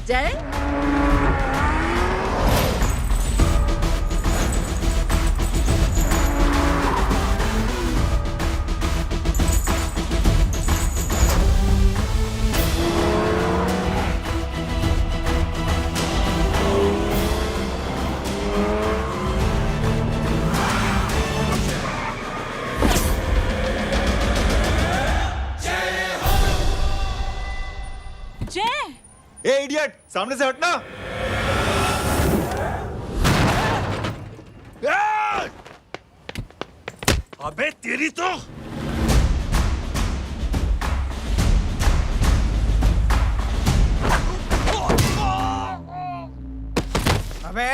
जय ए इडियट, सामने से हटना। अबे तेरी तो अबे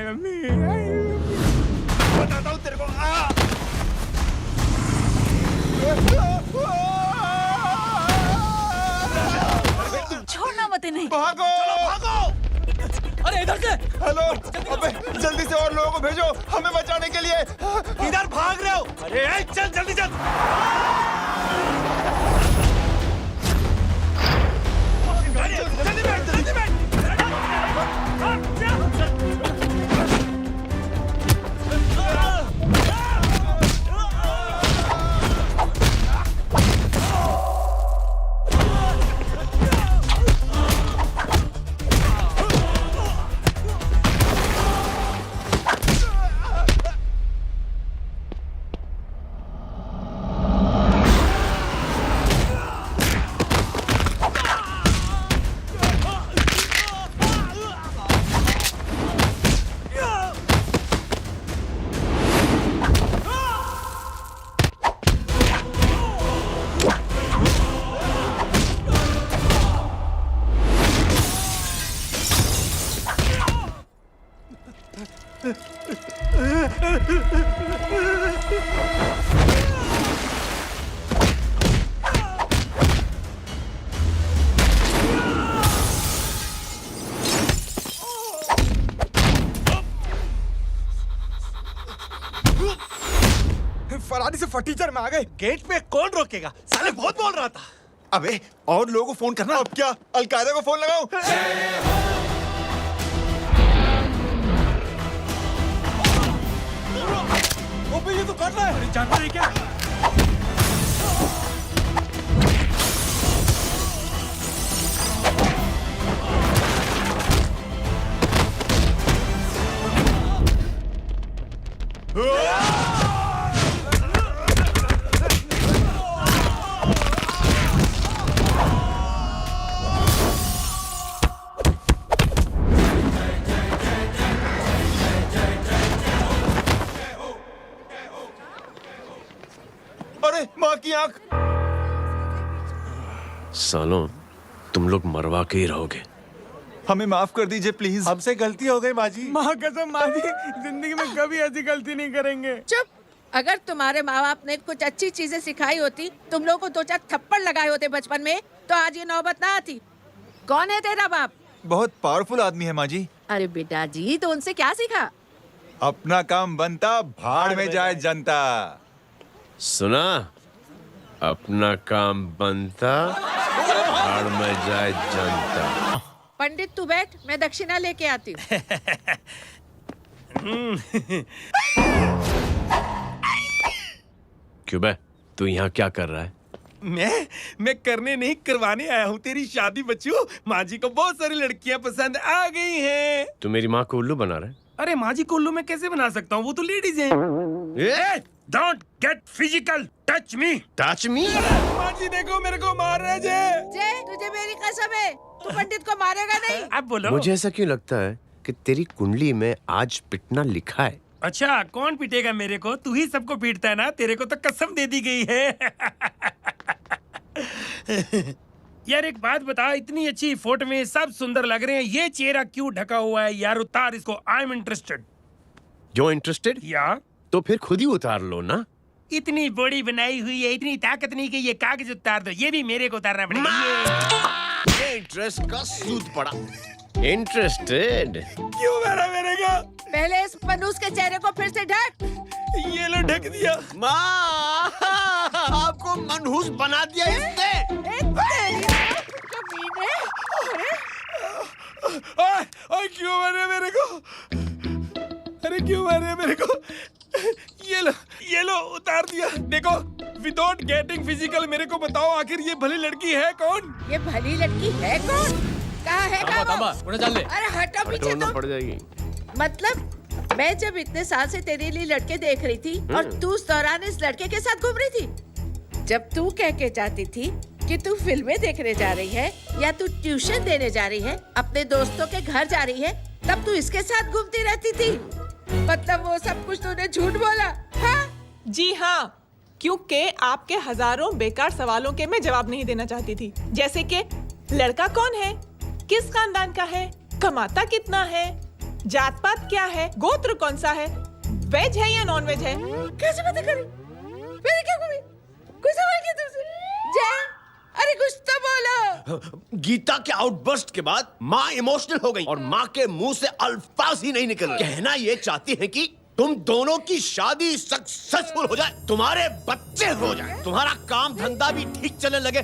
मम्मी बताता हूँ तेरे को। छोड़ना मत इन्हें। भागो भागो। अरे इधर से। हेलो, अबे जल्दी से और लोगों को भेजो हमें बचाने के लिए। किधर भाग रहे हो? अरे चल जल्दी चल। जल्दी बैठ, जल्दी बैठ। फरारी से फटीचर में आ गए। गेट पे कौन रोकेगा? साले बहुत बोल रहा था। अबे और लोगों को फोन करना। अब क्या अलकायदा को फोन लगाऊं? ओबे ये तो कर रहा है। जानता है क्या? अरे माँ की आंख। सालों तुम लोग मरवा के ही रहोगे। हमें माफ कर दीजिए प्लीज। हमसे गलती हो गई माजी। माँ कसम माँ जी, जिंदगी में कभी ऐसी गलती नहीं करेंगे। चुप। अगर तुम्हारे माँ बाप ने कुछ अच्छी चीजें सिखाई होती, तुम लोगों को 2-4 थप्पड़ लगाए होते बचपन में, तो आज ये नौबत ना आती। कौन है तेरा बाप? बहुत पावरफुल आदमी है माँ जी। अरे बेटा जी, तो उनसे क्या सीखा? अपना काम बनता, भाड़ में जाए जनता। सुना? अपना काम बनता, भाड़ में जाए जनता। पंडित तू बैठ, मैं दक्षिणा लेके आती हूँ। क्यों बे, तू यहाँ क्या कर रहा है? मैं करने नहीं करवाने आया हूँ तेरी शादी बच्चू। माँ जी को बहुत सारी लड़कियाँ पसंद आ गई हैं। तू मेरी माँ को उल्लू बना रहा है? अरे माँ जी को उल्लू मैं कैसे बना सकता हूँ? वो तो लेडीज हैं। Don't get physical, touch me. Touch me? माँ जी देखो मेरे को मार रहे जय। जय, तुझे मेरी कसम है, तू पंडित को मारेगा नहीं। अब बोलो। मुझे ऐसा क्यों लगता है कि तेरी कुंडली में आज पिटना लिखा है? अच्छा, कौन पीटेगा मेरे को? तू ही सबको पीटता है ना। तेरे को तो कसम दे दी गई है। यार एक बात बता, इतनी अच्छी फोटो में सब सुंदर लग रहे हैं, ये चेहरा क्यों ढका हुआ है? यार उतार इसको। I am interested. You interested? या तो फिर खुद ही उतार लो ना। इतनी बॉडी बनाई हुई है, इतनी ताकत नहीं कि ये कागज उतार दो। ये भी मेरे को उतारना पड़ेगा। ये ड्रेस का सूद पड़ा। इंटरेस्टेड? क्यों मेरे का? पहले इस मनूस के चेहरे को फिर से ढक। ये लो ढक दिया। माँ, आपको मनहूस बना दिया इसने। ओए क्यों मार रहे हो मेरे को? अरे क्यों मार रहे हो मेरे को? ये लो उतार दिया। देखो, विदाउट गेटिंग फिजिकल मेरे को बताओ आखिर ये भली लड़की है कौन? ये भली लड़की है कौन? कहाँ है कहाँ वो? उन्हें चल ले। अरे हटो पीछे ढूंढना तो। पड़ जाएगी। मतलब मैं जब इतने साल से तेरे लिए लड़के देख रही थी और तू उस दौरान इस लड़के के साथ घूम रही थी। जब तू कह के जाती थी कि तू फिल्में देखने जा रही है या तू ट्यूशन देने जा रही है, अपने दोस्तों के घर जा रही है, तब तू इसके साथ घूमती रहती थी। मतलब वो सब कुछ तूने झूठ बोला? हाँ? जी हाँ, क्योंकि आपके हजारों बेकार सवालों के मैं जवाब नहीं देना चाहती थी। जैसे कि लड़का कौन है, किस खानदान का है, कमाता कितना है, जात पात क्या है, गोत्र कौन सा है, वेज है या नॉन वेज है। कैसे पता करी? मैंने क्या करी? कोई सवाल किया तुमसे? जय, अरे कुछ तो बोलो। गीता के आउटबर्स्ट के बाद माँ इमोशनल हो गई और माँ के मुंह से अल्फाज ही नहीं निकल रहे। कहना ये चाहती है कि तुम दोनों की शादी सक्सेसफुल हो जाए, तुम्हारे बच्चे हो जाए, तुम्हारा काम धंधा भी ठीक चलने लगे,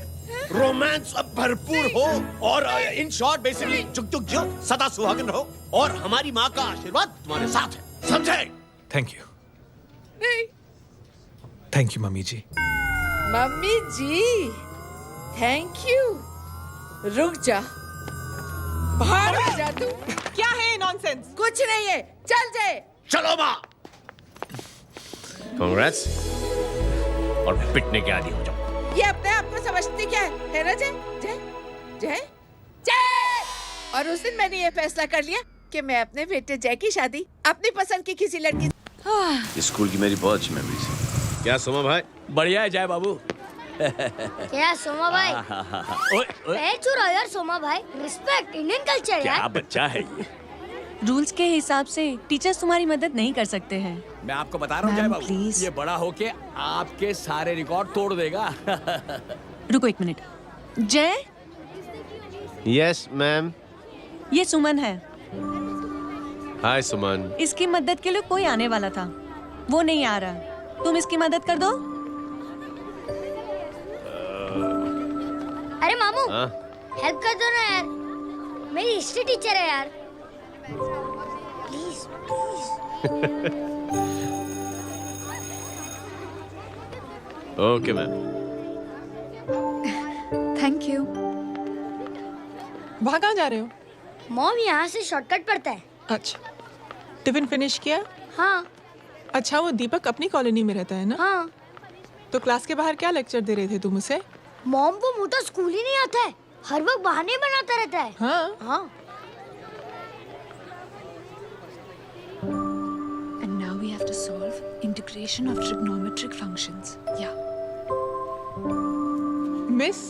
रोमांस अब भरपूर हो और इन शॉर्ट बेसिकली जुग जुग जियो, सदा सुहागन रहो और हमारी माँ का आशीर्वाद तुम्हारे साथ है, समझे? थैंक यू, नहीं, thank you mummy ji. Mummy ji, thank you. रुक जा, बाहर आ जा तू। क्या है ये नॉनसेंस? कुछ नहीं है, चल जाए। चलो माँ। कांग्रेस और पिटने के आदी हो जाओ। ये अपने आप को समझती क्या है ना जय? जय जय जय। और उस दिन मैंने ये फैसला कर लिया कि मैं अपने बेटे जय की शादी अपनी पसंद की किसी लड़की। स्कूल की मेरी बहुत अच्छी मेमोरीज है। क्या सोमा भाई? बढ़िया है जय बाबू। क्या सोमा भाई? पैर छुरा यार सोमा भाई, रिस्पेक्ट इंडियन कल्चर क्या यार। बच्चा है ये। रूल्स के हिसाब से टीचर्स तुम्हारी मदद नहीं कर सकते हैं। मैं आपको बता रहा हूँ जय मैम, बाबू, प्लीज। ये बड़ा होके आपके सारे रिकॉर्ड तोड़ देगा। रुको एक मिनट। जय, यस मैम। ये सुमन है। हाय सुमन। इसकी मदद के लिए कोई आने वाला था, वो नहीं आ रहा। तुम इसकी मदद कर दो। अरे मामू, हाँ? हेल्प कर दो ना यार, मेरी हिस्ट्री टीचर है यार। Please please. Okay ma'am. Thank you. वहाँ कहाँ जा रहे हो? मॉम यहाँ से शॉर्टकट पड़ता है। अच्छा, टिफिन फिनिश किया? हाँ अच्छा, वो दीपक अपनी कॉलोनी में रहता है ना? हाँ। तो क्लास के बाहर क्या लेक्चर दे रहे थे तुम उसे? मॉम को मुँह तो स्कूल ही नहीं आता है, हर वक्त बहाने बनाता रहता है। हाँ हाँ। And now we have to solve integration of trigonometric functions. Yeah. Miss,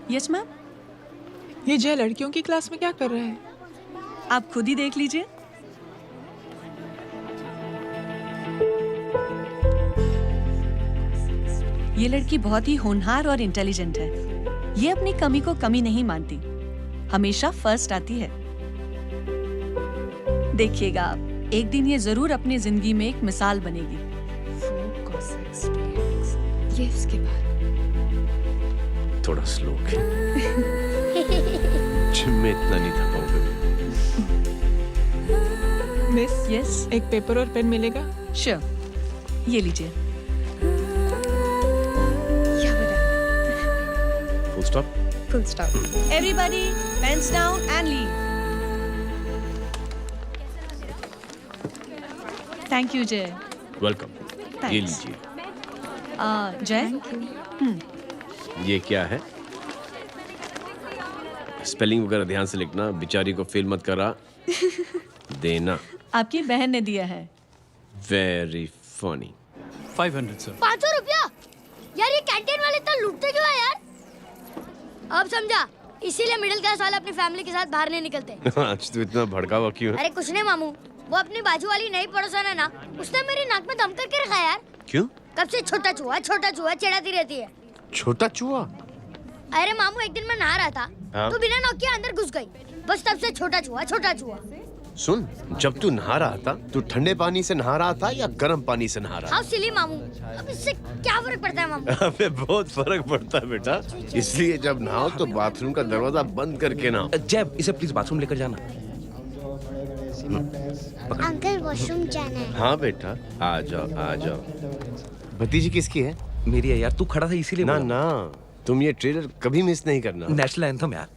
Yes, ma'am. ये जय लड़कियों की क्लास में क्या कर रहा है? आप खुद ही देख लीजिए। ये लड़की बहुत ही होनहार और इंटेलिजेंट है। ये अपनी कमी को कमी नहीं मानती, हमेशा फर्स्ट आती है। देखिएगा आप, एक दिन ये जरूर अपनी जिंदगी में एक मिसाल बनेगी। ये इसके बाद थोड़ा स्लो जिम में इतना नहीं था पाऊंगा। मिस, यस, एक पेपर और पेन मिलेगा? श्योर, ये लीजिए। Full stop. Full stop. Everybody, pens down and leave. Thank you, Jay. Welcome. Thanks. ये लीजिए। Jay? ये क्या है? स्पेलिंग वगैरह ध्यान से लिखना, बेचारी को फेल मत करा देना। आपकी बहन ने दिया है। Very funny. 500 सर। 500 रुपया? यार ये कैंटीन वाले तो लूटते क्यों है यार? अब समझा, इसीलिए मिडिल क्लास वाले अपनी फैमिली के साथ बाहर नहीं निकलते। आज तो इतना भड़का हुआ क्यों है? अरे कुछ नहीं मामू, वो अपनी बाजू वाली नई पड़ोसन है ना, उसने मेरी नाक में दम करके रखा यार। क्यों? कब से छोटा चूहा चिढ़ाती रहती है। छोटा चूहा? अरे मामू, एक दिन मैं नहा रहा था हाँ? तो बिना नॉक के अंदर घुस गई, बस तब से छोटा चूहा। सुन, जब तू नहा रहा था, तू ठंडे पानी से नहा रहा था या गर्म पानी से नहा रहा हाउ सिली मामू, अब इससे क्या फर्क पड़ता है मामू? था? अबे बहुत फर्क पड़ता है बेटा। इसलिए जब नहाओ तो बाथरूम का दरवाजा बंद करके नहाओ। जैब, इसे प्लीज बाथरूम लेकर जाना। अंकल वॉशरूम जाना है। हाँ बेटा, आ जाओ आ जाओ। भतीजी किसकी है? मेरी है यार, तू खड़ा था इसीलिए ना बोला। ना, तुम ये ट्रेलर कभी मिस नहीं करना। नेशनल एंथम यार।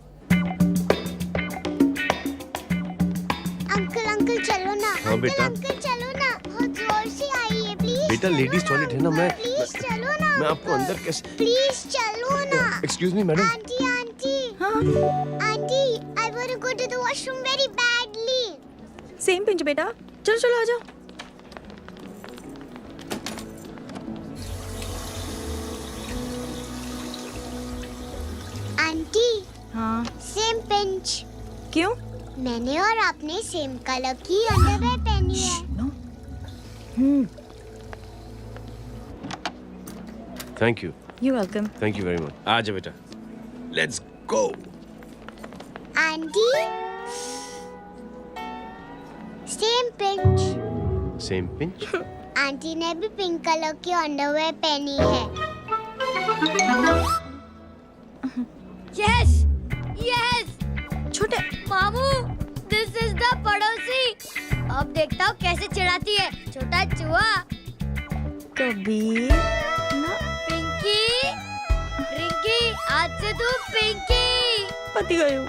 अंकल चलो ना। हाँ बेटा। अंकल चलो ना, बहुत जोर से आई है, प्लीज। बेटा लेडीज टॉयलेट है ना, प्लीज चलो ना। मैं आपको अंदर कैसे? प्लीज चलो ना। Excuse me madam. Aunty aunty, I want to go to the washroom very badly. Same pinch बेटा, चलो चलो आ जाओ। आंटी, हाँ सेम पिंच। क्यों? मैंने और आपने सेम कलर की अंडरवेयर पहनी है। Thank you, you welcome. Thank you very much. आ जाओ बेटा, let's go. Aunty, same pinch. Same pinch. Aunty ने भी पिंक कलर की अंडरवेयर पहनी है। यस यस छोटे मामू, दिस इज द पड़ोसी। अब देखता हूँ कैसे चिढ़ाती है छोटा चूहा। कबीर ना पिंकी, रिंकी, आज से तू पिंकी। पति गई हूँ।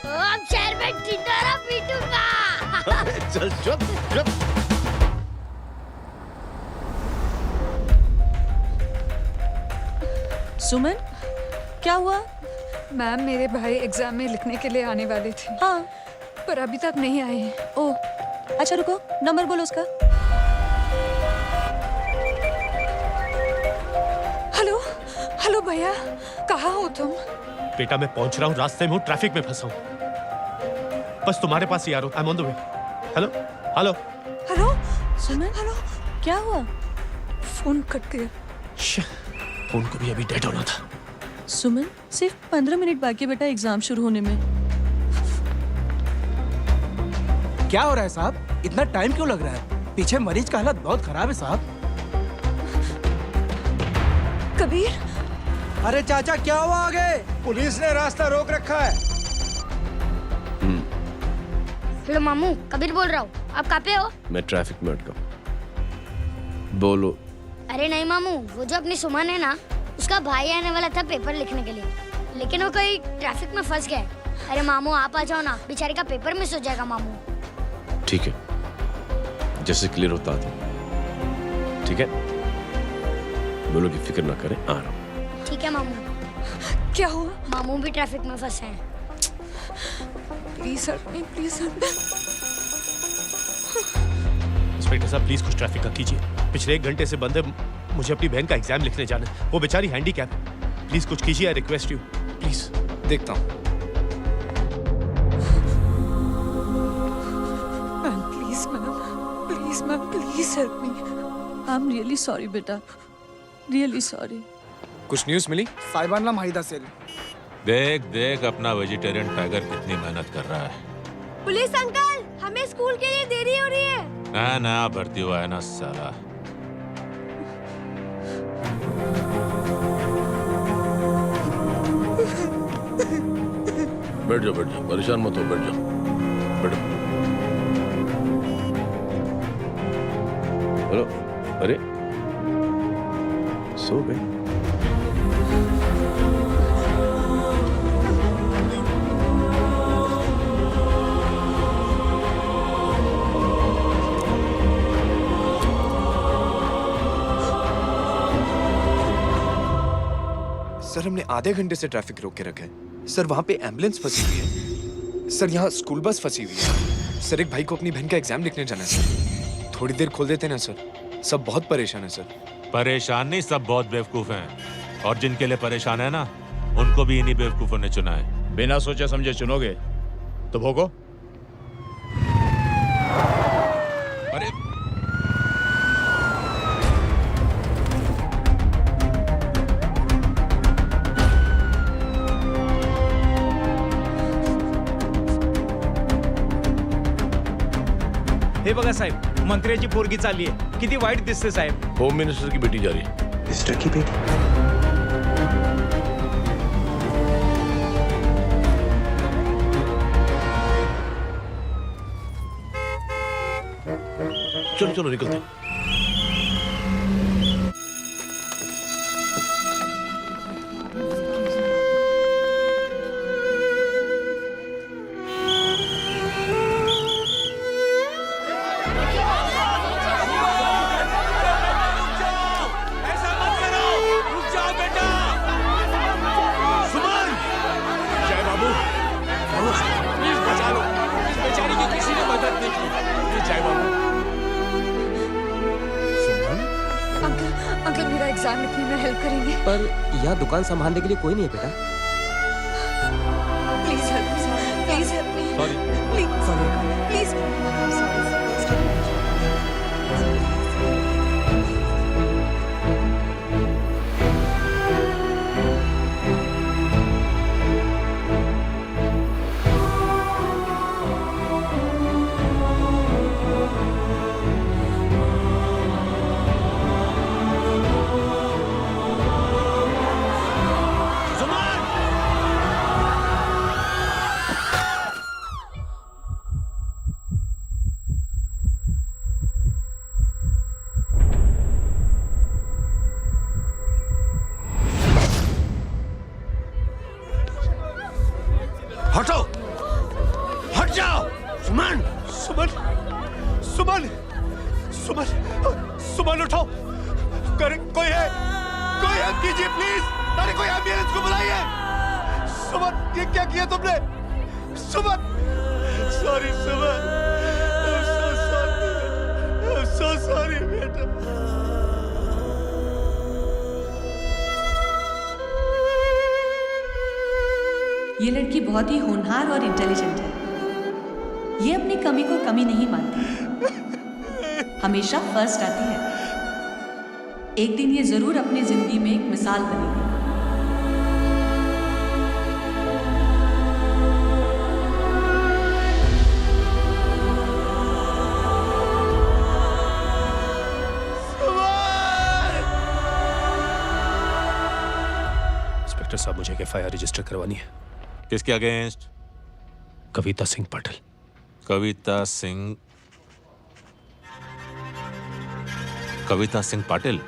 अब शहर में ढिंढोरा पीटूंगा। चल चुप चुप। सुमन, क्या हुआ? मैम, मेरे भाई एग्जाम में लिखने के लिए आने वाले थे, हाँ, पर अभी तक नहीं आए हैं। ओह, अच्छा रुको, नंबर बोलो उसका। हेलो हेलो भैया, कहाँ हो तुम? बेटा मैं पहुंच रहा हूँ, रास्ते में हूँ, ट्रैफिक में फंसा हूँ। बस तुम्हारे पास ही आ रहा हूँ। I am on the way. Hello hello hello Suman, hello, क्या हुआ? फोन कट गया। फोन को भी अभी डेड होना था। सुमन, सिर्फ 15 मिनट बाकी बेटा एग्जाम शुरू होने में। क्या हो रहा है साहब? इतना टाइम क्यों लग रहा है? पीछे मरीज का हालत बहुत खराब है साहब। कबीर, अरे चाचा क्या हुआ आगे? पुलिस ने रास्ता रोक रखा है। हेलो मामू, कबीर बोल रहा हूँ। आप कहाँ पे हो? मैं ट्रैफिक में अटका हूँ। बोलो। अरे नहीं मामू, वो जो अपनी सुमन है ना, उसका भाई आने वाला था पेपर लिखने के लिए, लेकिन वो कहीं ट्रैफिक में फंस गया है। अरे मामू आप आ जाओ ना, बेचारे का पेपर मिस हो जाएगा मामू। ठीक है, जैसे क्लियर होता था। ठीक है, बोलो कि फिक्र ना करें, आ रहा हूँ। ठीक है मामू। क्या हुआ? मामू भी ट्रैफिक में फंसे हैं। Please help me, please help me. Inspector साहब प्लीज कुछ ट्रैफिक का कीजिए। पिछले 1 घंटे से बंद है, मुझे अपनी बहन का एग्जाम लिखने जाना है। वो बेचारी हैंडीकैप है। प्लीज कुछ कीजिए, आई रिक्वेस्ट यू प्लीज। देखता हूँ। Ma'am please help me. I am really sorry बेटा, रियली सॉरी। कुछ न्यूज़ मिली? साहिबाना माहिदा से देख देख अपना वेजिटेरियन टाइगर कितनी मेहनत कर रहा है। पुलिस अंकल, हमें स्कूल के लिए देरी हो रही है। नया नया भर्ती हुआ है ना साला। बैठ जाओ, परेशान मत हो, बैठ जाओ, बैठो। हेलो, अरे सो गए? सर हमने आधे घंटे से ट्रैफिक रोक के रखा है। सर वहाँ पे एम्बुलेंस फंसी हुई है। सर यहाँ स्कूल बस फंसी हुई है। सर एक भाई को अपनी बहन का एग्जाम लिखने जाना है सर। थोड़ी देर खोल देते ना सर, सब बहुत परेशान है सर। परेशान नहीं, सब बहुत बेवकूफ हैं। और जिनके लिए परेशान है ना, उनको भी इन्हीं बेवकूफों ने चुना है। बिना सोचे समझे चुनोगे तो भोगो। अरे बघा साहेब, मंत्र्याची पोरगी चालली आहे. किती वाईट दिसते साहेब. होम मिनिस्टर की बेटी जा रही है. मिस्टर की बेटी. चलो चलो निकलते हैं. अंकल मेरा एग्जाम लिखने में हेल्प करेंगे? पर यहाँ दुकान संभालने के लिए कोई नहीं है बेटा. Please help me, please help me. Sorry. Please please. हटो, हट जाओ. सुमन, सुमन, सुमन, सुमन, सुमन उठो. कोई है कीजिए प्लीज. अरे कोई एम्बुलेंस को बुलाइए. सुमन, ये क्या किया तुमने? Suman, sorry Suman. I'm so sorry बेटा. ये लड़की बहुत ही होनहार और इंटेलिजेंट है. ये अपनी कमी को कमी नहीं मानती. हमेशा फर्स्ट आती है. एक दिन ये जरूर अपनी जिंदगी में एक मिसाल बनेगी. इंस्पेक्टर साहब, मुझे एफआईआर रजिस्टर करवानी है. किसके अगेंस्ट? कविता सिंह पाटिल. कविता सिंह पाटिल,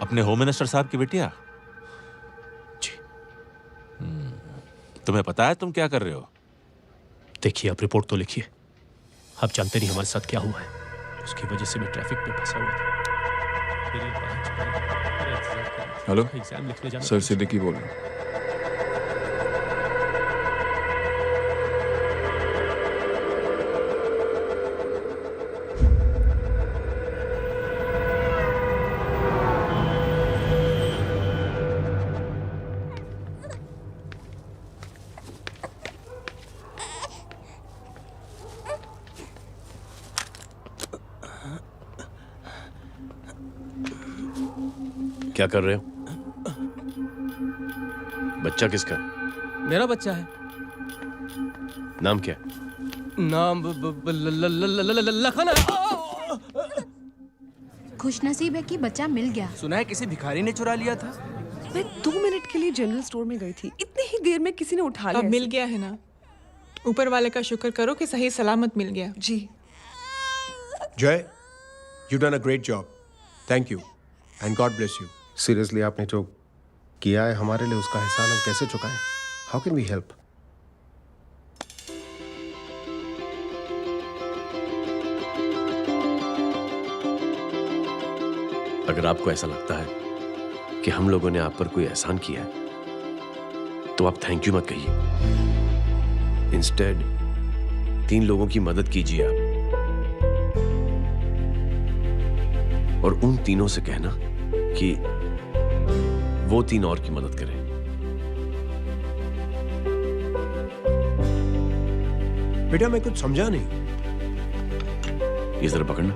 अपने होम मिनिस्टर साहब की बेटिया? जी. तुम्हें पता है तुम क्या कर रहे हो? देखिए, आप रिपोर्ट तो लिखिए. आप जानते नहीं हमारे साथ क्या हुआ है. उसकी वजह से मैं ट्रैफिक में फंसा हुआ था. हेलो एग्जाम लिखने जाना. सर, सिद्दीकी बोल रहा हूँ. क्या कर रहे हो? बच्चा किसका? मेरा बच्चा है. नाम क्या? नाम लखन है. खुशनसीब है कि बच्चा मिल गया. सुना है किसी भिखारी ने चुरा लिया था. मैं 2 मिनट के लिए जनरल स्टोर में गई थी. इतनी ही देर में किसी ने उठा लिया. अब मिल गया है ना. ऊपर वाले का शुक्र करो कि सही सलामत मिल गया. जी. जय, you done a great job. Thank you and God bless you. Seriously, आपने जो किया है हमारे लिए, उसका एहसान हम कैसे चुकाएं? How can we help? अगर आपको ऐसा लगता है कि हम लोगों ने आप पर कोई एहसान किया है, तो आप थैंक यू मत कहिए. इंस्टेड 3 लोगों की मदद कीजिए आप, और उन तीनों से कहना कि वो 3 और की मदद करें. बेटा, मैं कुछ समझा नहीं. ये जरा पकड़ना.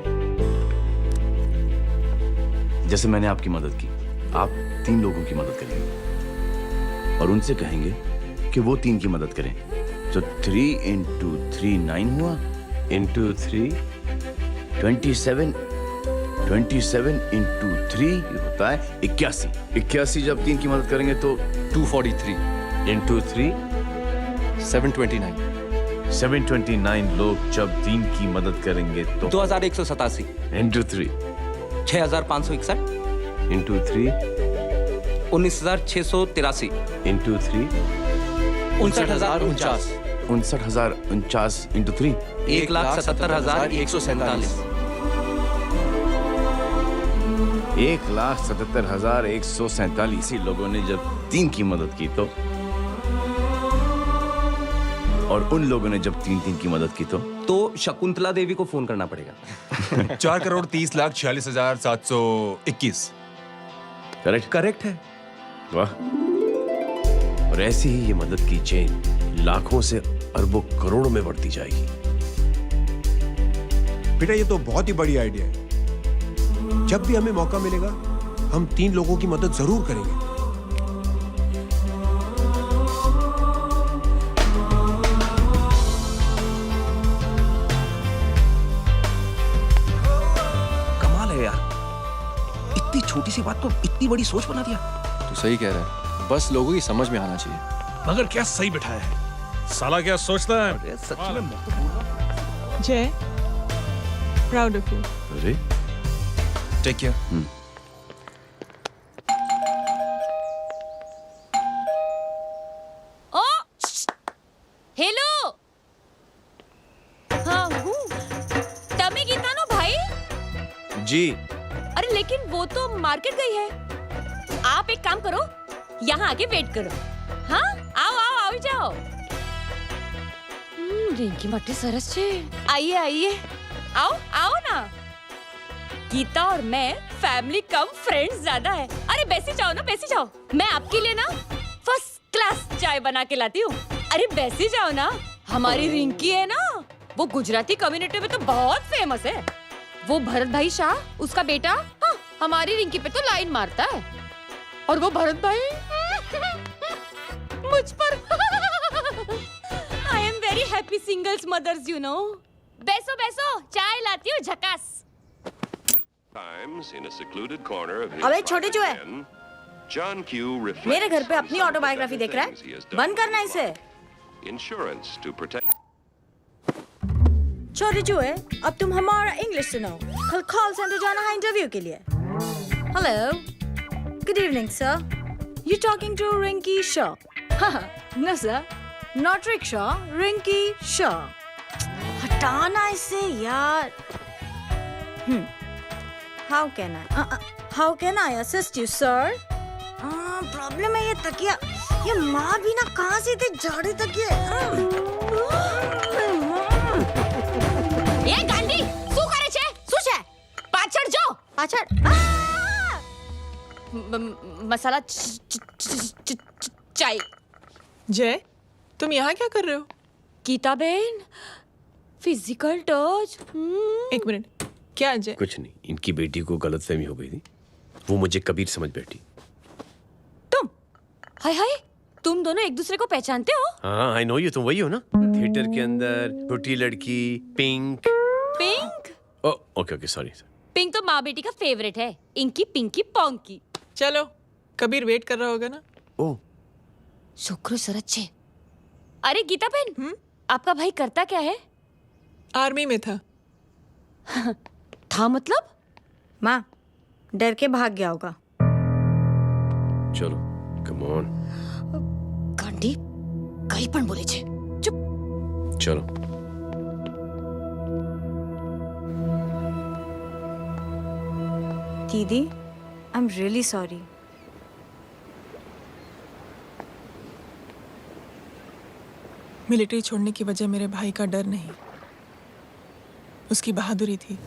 जैसे मैंने आपकी मदद की, आप 3 लोगों की मदद करेंगे और उनसे कहेंगे कि वो 3 की मदद करें. तो 3 into 3 9 हुआ, into 3 27 into 3 ये होता है 81 81 जब 3 की मदद करेंगे तो 243 into 3 729 729 लोग जब 3 की मदद करेंगे तो 2187 into 3 6561 into 3 19683 into 3 59049 59,049 into 3 1,77,147 1,77,147 लोगों ने जब 3 की मदद की तो और उन लोगों ने जब 3 की मदद की तो शकुंतला देवी को फोन करना पड़ेगा 4,30,46,721 करेक्ट है वाह। और ऐसी ही ये मदद की चेन लाखों से अरबों करोड़ों में बढ़ती जाएगी। बेटा ये तो बहुत ही बड़ी आइडिया है। जब भी हमें मौका मिलेगा हम 3 लोगों की मदद जरूर करेंगे। कमाल है यार, इतनी छोटी सी बात को इतनी बड़ी सोच बना दिया। तू सही कह रहा है, बस लोगों की समझ में आना चाहिए। मगर क्या सही बिठाया है, साला क्या सोचता है। सच में जय, प्राउड ऑफ यू। अरे टेक केयर। ओ हेलो हाँ हूँ तमे गीता नो भाई जी। अरे लेकिन वो तो मार्केट गई है। आप एक काम करो, यहाँ आके वेट करो। हाँ आओ आओ आओ जाओ। रिंकी मट्टी सरस छे। आइए आइए आओ आओ ना। गीता और मैं फैमिली कम फ्रेंड्स ज्यादा है। अरे बैसी जाओ ना, बैसी जाओ। मैं आपके लिए ना फर्स्ट क्लास चाय बना के लाती हूँ। अरे बैसी जाओ ना। हमारी रिंकी है ना, वो गुजराती कम्युनिटी में तो बहुत फेमस है। वो भरत भाई शाह, उसका बेटा, हाँ, हमारी रिंकी पे तो लाइन मारता है। और वो भरत भाई मुझ पर I am very happy singles mothers you know. बैसो बैसो, चाय लाती हूँ झकास। अबे छोटे चूहे, मेरे घर पे अपनी ऑटोबायोग्राफी देख रहा है? बंद करना इसे। छोटे चूहे, अब तुम हमारा इंग्लिश सुनो। कल कॉल सेंटर जाना है इंटरव्यू के लिए। Hello, good evening sir. You talking to Rinki Shaw? No sir, not rickshaw, Rinki Shaw. हटाना इसे यार। How can I assist you, sir? Problem है ये तकिया, ये माँ भी ना कहाँ से इतने झाड़े तकिए। ये गांधी, શું કરે છે? શું છે? પાછળ જો, પાછળ। मसाला चाय। जय, तुम यहाँ क्या कर रहे हो? गीता बहन, फिजिकल टच। एक मिनट, क्या जय? कुछ नहीं, इनकी बेटी को गलतफहमी हो गई थी, वो मुझे कबीर समझ बैठी। तुम हाय हाय, तुम दोनों एक दूसरे को पहचानते हो? हाँ आई नो यू, तुम वही हो ना, थिएटर के अंदर छोटी लड़की pink. Pink? Okay okay sorry. Pink तो माँ बेटी का फेवरेट है, इंकी पिंकी पोंकी। चलो, कबीर वेट कर रहा होगा ना। ओह शुक्र सरच्चे। अरे गीता बहन, आपका भाई करता क्या है? आर्मी में था। था मतलब? माँ, डर के भाग गया होगा। चलो कम ऑन। गांडी कहीं पण बोले छे। चुप। चलो। दीदी, I am really sorry. Military छोड़ने की वजह मेरे भाई का डर नहीं, उसकी बहादुरी थी।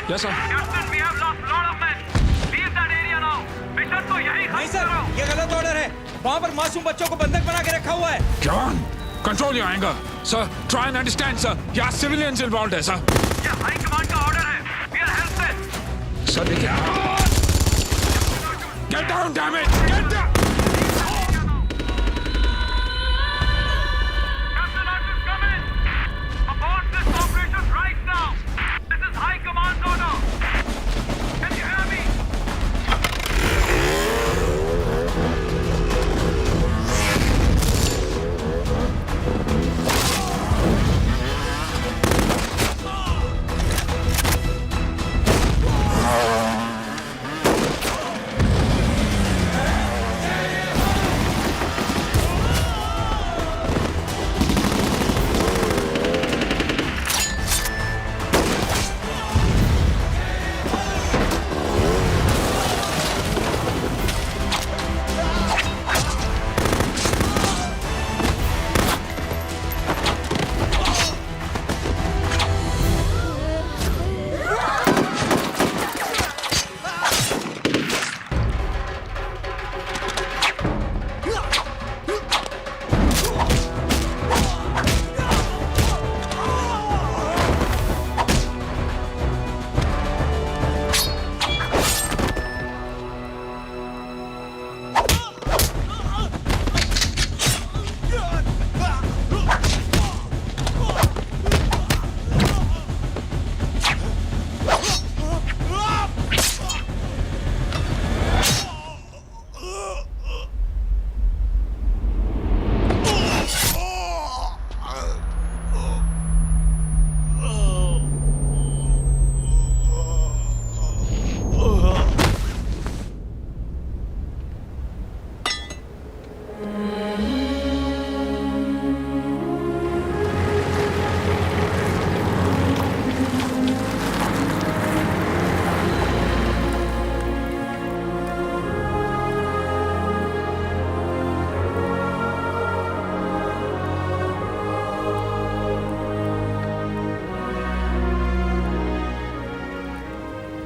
Yes, sir. नहीं सर, ये गलत ऑर्डर है। वहाँ पर मासूम बच्चों को बंधक बना के रखा हुआ है। John, control your anger. Sir, try and understand sir. यहाँ सिविलियंस इन्वॉल्व है सर। ये हाई कमांड का ऑर्डर है। We are helpless. सर देखिए। Get down, damn it! Get down!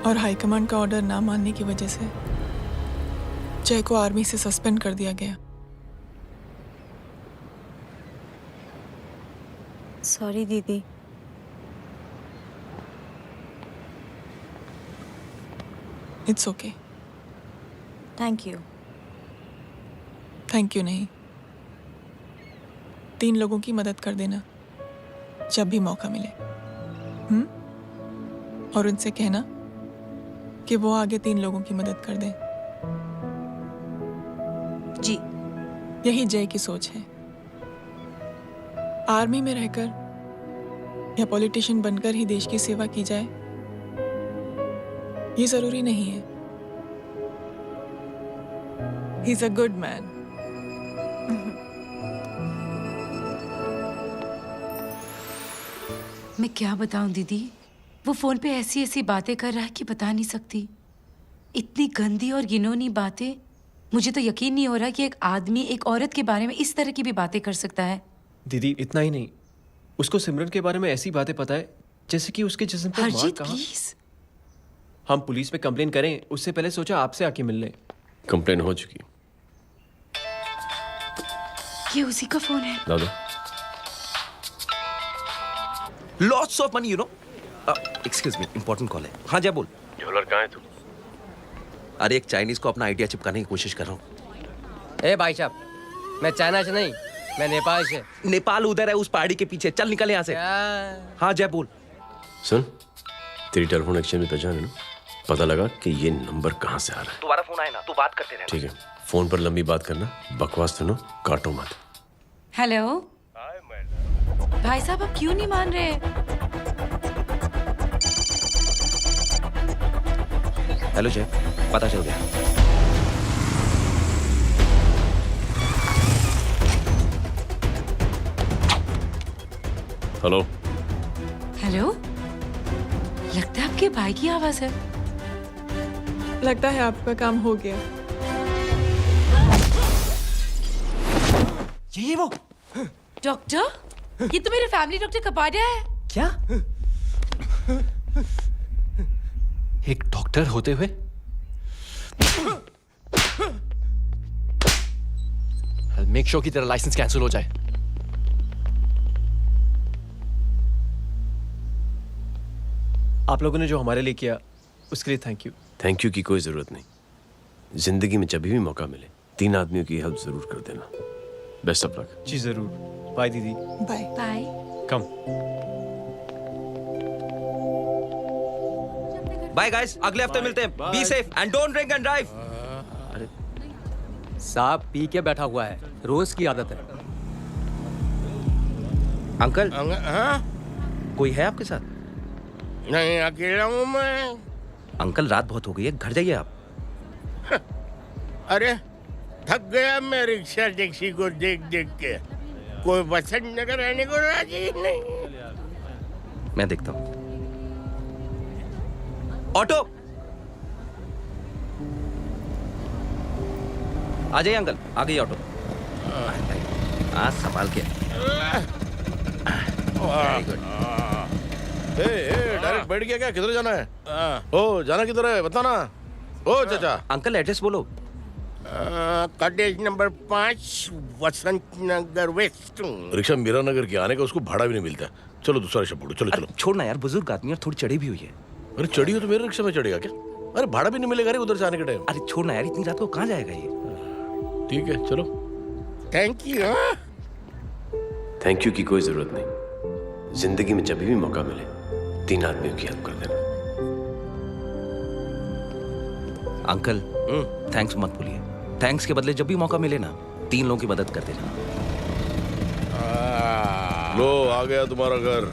और हाईकमांड का ऑर्डर ना मानने की वजह से जय को आर्मी से सस्पेंड कर दिया गया। सॉरी दीदी। It's okay. Thank you. Thank you नहीं, 3 लोगों की मदद कर देना जब भी मौका मिले। और उनसे कहना कि वो आगे 3 लोगों की मदद कर दें। जी। यही जय की सोच है। आर्मी में रहकर या पॉलिटिशियन बनकर ही देश की सेवा की जाए, ये जरूरी नहीं है। He is a good man. मैं क्या बताऊं दीदी, वो फोन पे ऐसी ऐसी बातें कर रहा है कि बता नहीं सकती। इतनी गंदी और घिनौनी बातें। मुझे तो यकीन नहीं हो रहा कि एक आदमी एक औरत के बारे में इस तरह की भी बातें कर सकता है। दीदी इतना ही नहीं, उसको सिमरन के बारे में ऐसी बातें पता है जैसे कि उसके जिस्म पर मार हरजीत कहाँ। प्लीज। हम पुलिस में कंप्लेन करें उससे पहले सोचा आपसे आके मिल लें। कंप्लेन हो चुकी। ये उसी का फोन है। ला दो। Lots of money you know. Excuse me, important call है। हाँ जय बोल। ज्वेलर कहाँ है तू? अरे एक चाइनीज को अपना आइडिया चिपकाने की कोशिश कर रहा हूँ। ए भाई साहब, मैं चाइना से नहीं, मैं नेपाल से। नेपाल उधर है, उस पहाड़ी के पीछे। चल निकल यहाँ से। हाँ जय बोल। सुन, तेरी टेलीफोन एक्सचेंज में पहचान है ना? पता लगा कि ये नंबर कहाँ से आ रहा है। दोबारा फोन आए ना, तू बात करते रहना। ठीक है, फोन पर लंबी बात करना, बकवास सुनो, काटो मत। हेलो भाई साहब, आप क्यों नहीं मान रहे? हेलो जय, पता चल गया। हेलो हेलो, लगता है आपके भाई की आवाज है। लगता है आपका काम हो गया। ये वो डॉक्टर, ये तो मेरे फैमिली डॉक्टर कपाडिया है। क्या? एक डॉक्टर होते हुए? मेक श्योर कि तेरा लाइसेंस कैंसिल हो जाए। आप लोगों ने जो हमारे लिए किया उसके लिए थैंक यू। थैंक यू की कोई जरूरत नहीं। जिंदगी में जब भी मौका मिले 3 आदमियों की हेल्प जरूर कर देना। Best of luck. जी जरूर। बाय दीदी। Bye bye. Come. Bye guys, अगले हफ्ते मिलते हैं। Be safe and don't drink and drive. अरे साहब पी के बैठा हुआ है, रोज की आदत है। अंकल हाँ? कोई है आपके साथ? नहीं, अकेला हूँ मैं। अंकल रात बहुत हो गई है, घर जाइए आप। अरे थक गया मैं रिक्शा टैक्सी को देख देख के। कोई वसंत नगर रहने को राजी नहीं। मैं देखता हूँ। ऑटो आ जाइए अंकल, आ गई ऑटो। हाँ संभाल के। डायरेक्ट बैठ गया क्या? किधर जाना है? ओ जाना किधर है बताना। ओ चाचा। अंकल एड्रेस बोलो। कॉटेज नंबर 5 वसंत नगर वेस्ट। रिक्शा मीरा नगर के आने का उसको भाड़ा भी नहीं मिलता। चलो दूसरा रिक्शा पकड़ो। चलो चलो। छोड़ना यार, बुजुर्ग आदमी और थोड़ी चढ़ी भी हुई है। अरे चढ़ी हो तो मेरे रिक्शा में चढ़ेगा क्या? अरे भाड़ा भी नहीं मिलेगा रे उधर से आने के टाइम। अरे छोड़ना यार, इतनी रात को कहाँ जाएगा ये? ठीक है चलो। Thank you. थैंक यू की कोई जरूरत नहीं। जिंदगी में जब भी मौका मिले 3 आदमियों की हेल्प कर देना। अंकल थैंक्स मत भूलिए। थैंक्स के बदले जब भी मौका मिले ना 3 लोगों की मदद कर देना। लो आ गया तुम्हारा घर।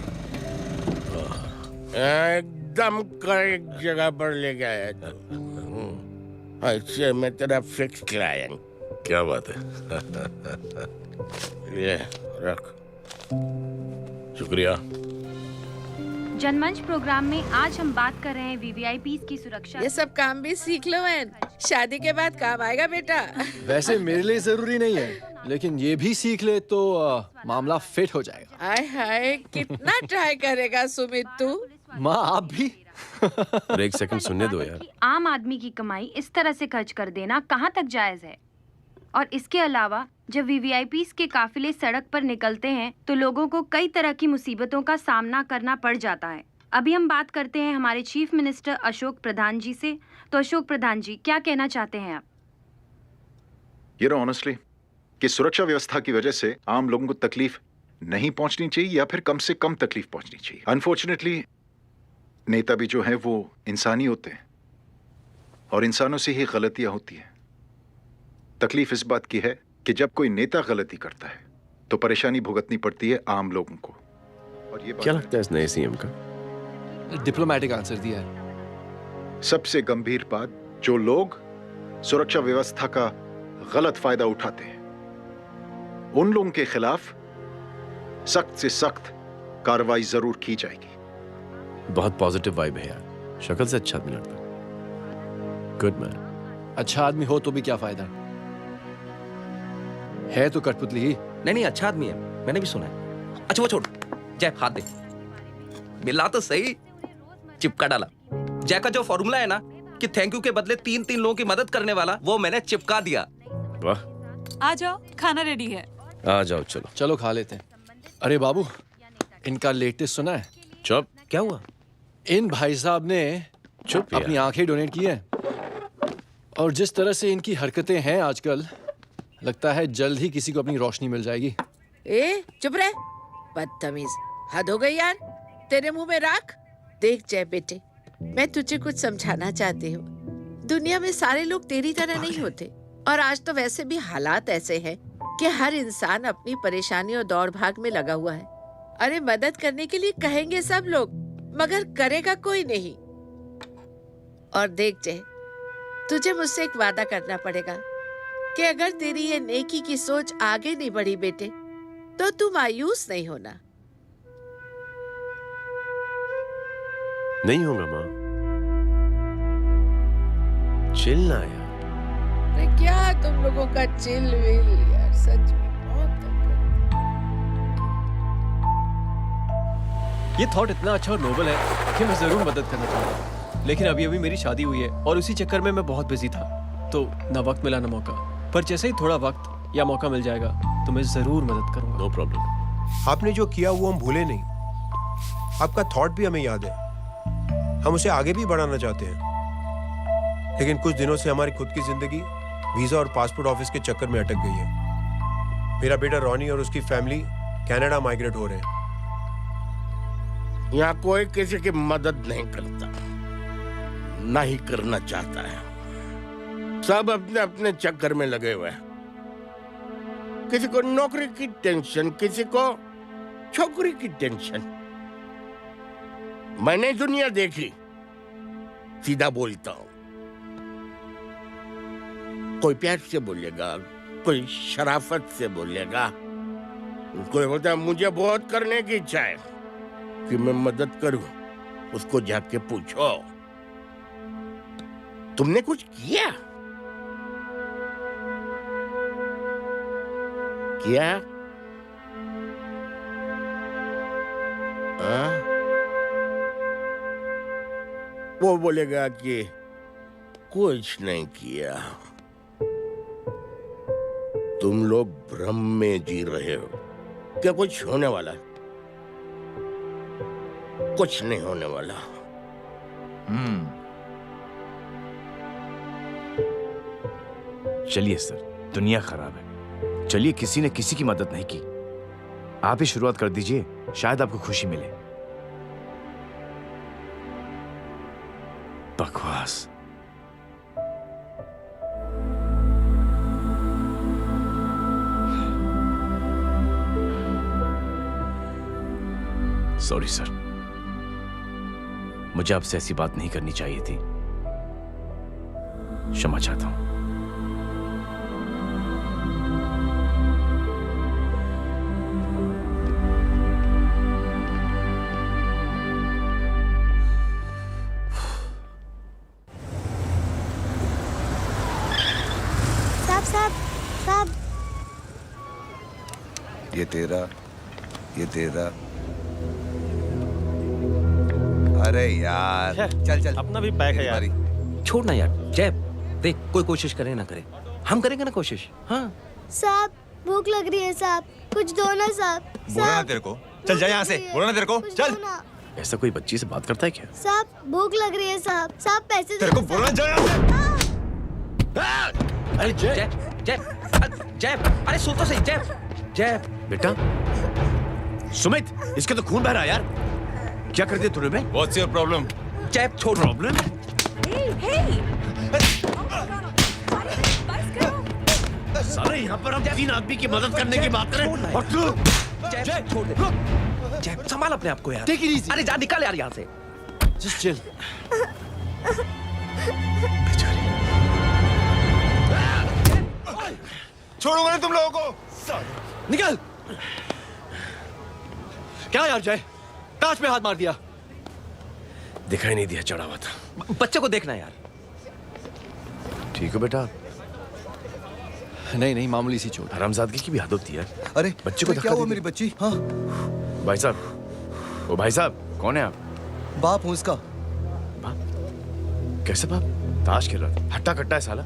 एकदम करेक्ट जगह पर ले गया तू। अच्छा मैं तेरा फिक्स क्लाइंट। क्या बात है। ये रख। शुक्रिया। जनमंच प्रोग्राम में आज हम बात कर रहे हैं वीवीआईपीज़ की सुरक्षा। ये सब काम भी सीख लो एन, शादी के बाद काम आएगा बेटा। वैसे मेरे लिए जरूरी नहीं है, लेकिन ये भी सीख ले तो मामला फिट हो जाएगा। हाय हाय कितना ट्राई करेगा सुमित तू। माँ आप भी। अरे एक सेकंड सुनने दो यार। आम आदमी की कमाई इस तरह से खर्च कर देना कहाँ तक जायज है? और इसके अलावा जब वीवीआईपीज़ के काफिले सड़क पर निकलते हैं तो लोगों को कई तरह की मुसीबतों का सामना करना पड़ जाता है। अभी हम बात करते हैं हमारे चीफ मिनिस्टर अशोक प्रधान जी से। तो अशोक प्रधान जी क्या कहना चाहते हैं आप? ये ऑनेस्टली कि सुरक्षा व्यवस्था की वजह से आम लोगों को तकलीफ नहीं पहुंचनी चाहिए या फिर कम से कम तकलीफ पहुंचनी चाहिए। अनफॉर्चुनेटली नेता भी जो है वो इंसानी होते हैं और इंसानों से ही गलतियां होती हैं। तकलीफ इस बात की है कि जब कोई नेता गलती करता है तो परेशानी भुगतनी पड़ती है आम लोगों को। और ये क्या लगता है इस नए सीएम का? डिप्लोमेटिक आंसर दिया है। सबसे गंभीर बात, जो लोग सुरक्षा व्यवस्था का गलत फायदा उठाते हैं उन लोगों के खिलाफ सख्त से सख्त कार्रवाई जरूर की जाएगी। बहुत पॉजिटिव वाइब है यार। शक्ल से अच्छा आदमी लगता। Good man. अच्छा आदमी हो तो भी क्या फायदा है तो कठपुतली ही। नहीं अच्छा आदमी है, मैंने भी सुना है। अच्छा वो छोड़, जय हाथ दे। मिला तो सही, चिपका डाला। जय का जो फॉर्मूला है ना कि थैंक यू के बदले 3 लोगों की मदद करने वाला, वो मैंने चिपका दिया। वाह। आ जाओ, खाना रेडी है। आ जाओ चलो। चलो खा लेते हैं। अरे बाबू, इनका लेटेस्ट सुना है? चुप। क्या हुआ? इन भाई साहब ने चुप अपनी आंखें डोनेट की है और जिस तरह से इनकी हरकतें हैं आजकल, लगता है जल्द ही किसी को अपनी रोशनी मिल जाएगी। ए चुप रहे, बदतमीज। हद हो गई यार, तेरे मुंह में राख। देख जय बेटे, मैं तुझे कुछ समझाना चाहती हूँ। दुनिया में सारे लोग तेरी तरह नहीं होते और आज तो वैसे भी हालात ऐसे हैं कि हर इंसान अपनी परेशानी और दौड़ भाग में लगा हुआ है। अरे मदद करने के लिए कहेंगे सब लोग, मगर करेगा कोई नहीं। और देख जय, तुझे मुझसे एक वादा करना पड़ेगा कि अगर तेरी ये नेकी की सोच आगे नहीं बढ़ी बेटे तो तू मायूस नहीं होना। नहीं होगा माँ। चिल ना यार। अरे क्या तुम लोगों का चिल विल यार, सच में बहुत। ये थॉट इतना अच्छा और नोबल है कि मैं जरूर मदद करना चाहूंगा, लेकिन अभी अभी मेरी शादी हुई है और उसी चक्कर में मैं बहुत बिजी था, तो ना वक्त मिला ना मौका। पर जैसे ही थोड़ा वक्त या मौका मिल जाएगा तो मैं जरूर मदद करूंगा। No problem. आपने जो किया वो हम भूले नहीं। आपका थॉट भी हमें याद है। हम उसे आगे भी बढ़ाना चाहते हैं, लेकिन कुछ दिनों से हमारी खुद की जिंदगी वीजा और पासपोर्ट ऑफिस के चक्कर में अटक गई है। मेरा बेटा रॉनी और उसकी फैमिली कनाडा माइग्रेट हो रहे हैं। यहाँ कोई किसी की मदद नहीं करता, ना ही करना चाहता है। सब अपने अपने चक्कर में लगे हुए हैं। किसी को नौकरी की टेंशन, किसी को छोकरी की टेंशन। मैंने दुनिया देखी, सीधा बोलता हूं। कोई प्यार से बोलेगा, कोई शराफत से बोलेगा, कोई बोलता है मुझे बहुत करने की इच्छा है कि मैं मदद करूं। उसको जाके पूछो तुमने कुछ किया? किया? वो बोलेगा कि कुछ नहीं किया। तुम लोग भ्रम में जी रहे हो। क्या कुछ होने वाला? कुछ नहीं होने वाला। चलिए सर, दुनिया खराब है। चलिए, किसी ने किसी की मदद नहीं की। आप ही शुरुआत कर दीजिए, शायद आपको खुशी मिले। बकवास। सॉरी सर, मुझे आपसे ऐसी बात नहीं करनी चाहिए थी। क्षमा चाहता हूं। साहब, ये तेरा। अरे यार, चल अपना भी पैक है यार। छोड़ ना यार। जय, देख, कोई कोशिश करे ना करे, हम करेंगे ना कोशिश। हाँ साहब, भूख लग रही है साहब, कुछ दो ना साहब। बोला ना तेरे को, चल जा यहाँ से। बोला ना तेरे को, चल। ऐसा कोई बच्ची से बात करता है क्या? साहब भूख लग रही है साहब। साहब पैसे तेरे को बोला जा यहाँ से। अरे जय, जय, अरे सुन तो सही। जय बेटा, सुमित, इसके तो खून बह रहा है यार। क्या कर दिया तूने? What's your problem? जय, छोड़। प्रॉब्लम? सारे यहाँ पर हम 3 आदमी की मदद करने की बात करें और तू? जय, छोड़ दे। जय, संभाल अपने आप को यार। Take it easy. अरे जा, निकल यार यहाँ से। Just chill. छोड़ूंगा नहीं तुम लोगों को। निकल। क्या यार जय, ताज पे हाथ मार दिया। दिखाई नहीं दिया, चढ़ा हुआ था। बच्चे को देखना यार। ठीक हो बेटा? नहीं, मामूली सी चोट। हरामजादगी की भी हद होती है। अरे बच्चे को क्या हुआ मेरी बच्ची? हाँ भाई साहब, ओ भाई साहब, कौन है आप? बाप हूँ इसका। बाप? कैसे बाप? ताश खेल रहा था, हट्टा कट्टा है साला।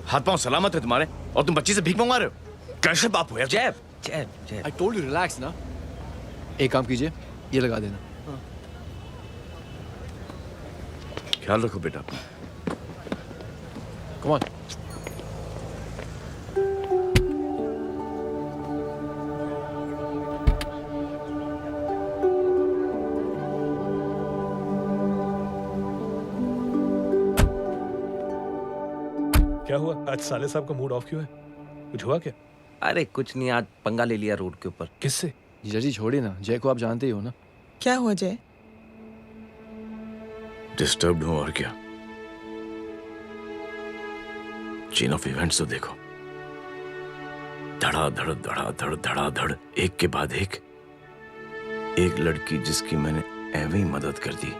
हाथ पांव सलामत है तुम्हारे और तुम बच्ची से भीख मंगवा रहे हो? कैसे बाप हो यार? जय, आई टोल्ड यू रिलैक्स ना। एक काम कीजिए, ये लगा देना। ख्याल रखो बेटा। Come on. क्या हुआ? आज साले साहब का मूड ऑफ क्यों है? कुछ हुआ क्या? अरे कुछ नहीं, आज पंगा ले लिया रोड के ऊपर। किससे? जीजा जी छोड़िए ना, जय को आप जानते ही हो ना। क्या हुआ जय? डिस्टर्ब्ड हूं और क्या। चेन ऑफ इवेंट्स तो देखो, धड़ाधड़ धड़ाधड़ धड़ाधड़, एक के बाद एक लड़की जिसकी मैंने एवं ही मदद कर दी,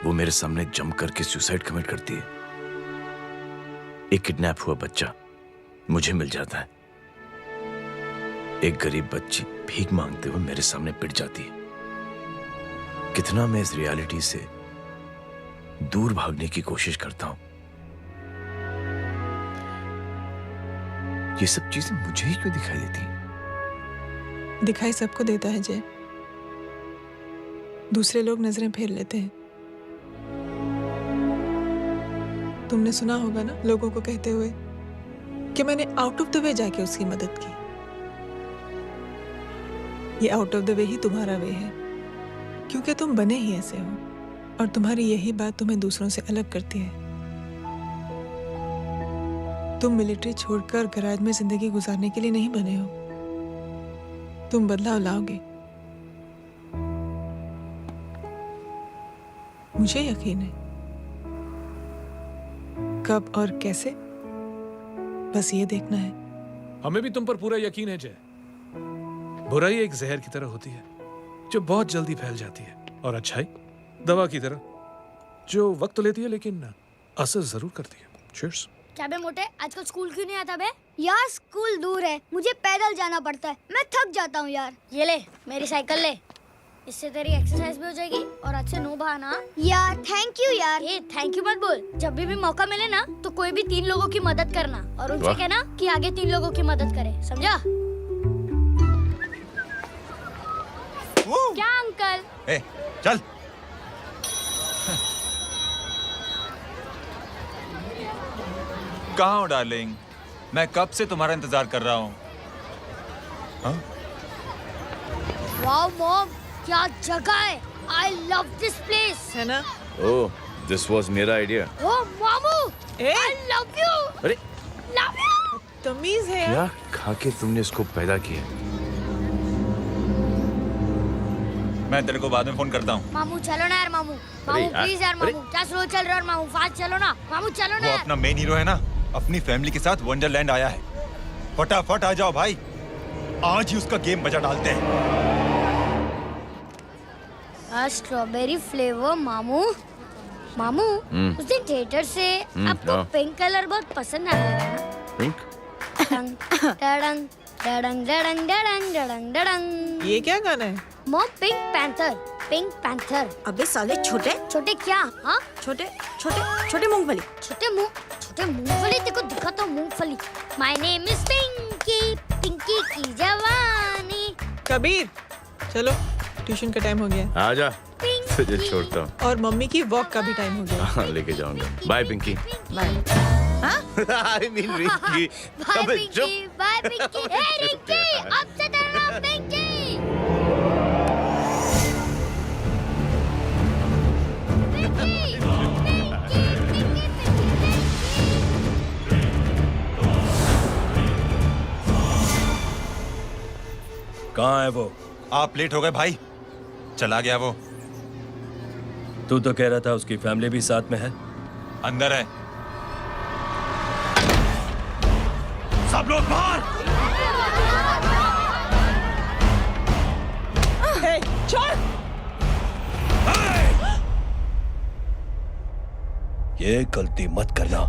वो मेरे सामने जम करके सुसाइड कमिट करती है। एक किडनैप हुआ बच्चा मुझे मिल जाता है। एक गरीब बच्ची भीख मांगते हुए मेरे सामने पिट जाती है। कितना मैं इस रियलिटी से दूर भागने की कोशिश करता हूं। ये सब चीजें मुझे ही क्यों दिखाई देती? दिखाई सबको देता है जय, दूसरे लोग नजरें फेर लेते हैं। तुमने सुना होगा ना लोगों को कहते हुए कि मैंने आउट ऑफ द वे जाके उसकी मदद की। ये आउट ऑफ द वे ही तुम्हारा वे है, क्योंकि तुम बने ही ऐसे हो और तुम्हारी यही बात तुम्हें दूसरों से अलग करती है। तुम मिलिट्री छोड़कर गैराज में जिंदगी गुजारने के लिए नहीं बने हो। तुम बदलाव लाओगे, मुझे यकीन है। कब और कैसे, बस ये देखना है। हमें भी तुम पर पूरा यकीन है जय। बुराई एक जहर की तरह होती है जो बहुत जल्दी फैल जाती है, और अच्छाई दवा की तरह जो वक्त तो लेती है लेकिन असर जरूर करती है। चीयर्स। क्या बे मोटे, आजकल स्कूल क्यों नहीं आता बे? यार स्कूल दूर है, मुझे पैदल जाना पड़ता है, मैं थक जाता हूँ यार। ये ले मेरी साइकिल ले, इससे तेरी एक्सरसाइज भी हो जाएगी और आज से नो बहाना। यार थैंक यू यार। ये थैंक यू मत बोल, जब भी मौका मिले ना तो कोई भी 3 लोगों की मदद करना और उनसे कहना कि आगे 3 लोगों की मदद करे, समझा? क्या अंकल? ए, चल। कहाँ हो डार्लिंग? मैं कब से तुम्हारा इंतजार कर रहा हूँ। वाओ मॉम, क्या जगह है। I love this place. है ना? ओह, दिस वाज मेरा आइडिया। Oh मामू, I love you. अरे Love you. तमीज है क्या खा के तुमने इसको पैदा किया? मैं तेरे को बाद में फोन करता हूँ। मामू चलो ना यार, मामू मामू यार, प्लीज यार, मामू क्या स्लो चल रहे हो मामू, फास्ट चलो ना मामू, चलो ना वो यार। अपना मेन हीरो है ना, अपनी फैमिली के साथ वंडरलैंड आया है। फटाफट आ जाओ भाई, आज ही उसका गेम बजा डालते हैं। स्ट्रॉबेरी फ्लेवर मामू। मामू उस दिन थिएटर से आपको पिंक कलर बहुत पसंद आया था ना? पिंक? डडंग डडंग डडंग डडंग डडंग डडंग डडंग। ये क्या गाना है? Mom pink panther, pink panther. अबे साले छोटे छोटे क्या? हाँ छोटे छोटे छोटे मूंगफली। छोटे मूंगफली, देखो दिखा तो मूंगफली। My name is Pinky, Pinky की जवानी। कबीर चलो, ट्यूशन का टाइम हो गया। आजा, तुझे छोड़ता हूँ। और मम्मी की वॉक का भी टाइम हो गया। हाँ, लेके जाऊंगा। Bye Pinky. I mean Rinki. Bye अबे पिंकी, चुप। बाय पिंकी। हे रिंकी, अब से तेरा नाम पिंकी। कहाँ है वो? आप लेट हो गए भाई। चला गया वो। तू तो कह रहा था उसकी फैमिली भी साथ में है। अंदर है। सब लोग बाहर। छोड़। ये गलती मत करना।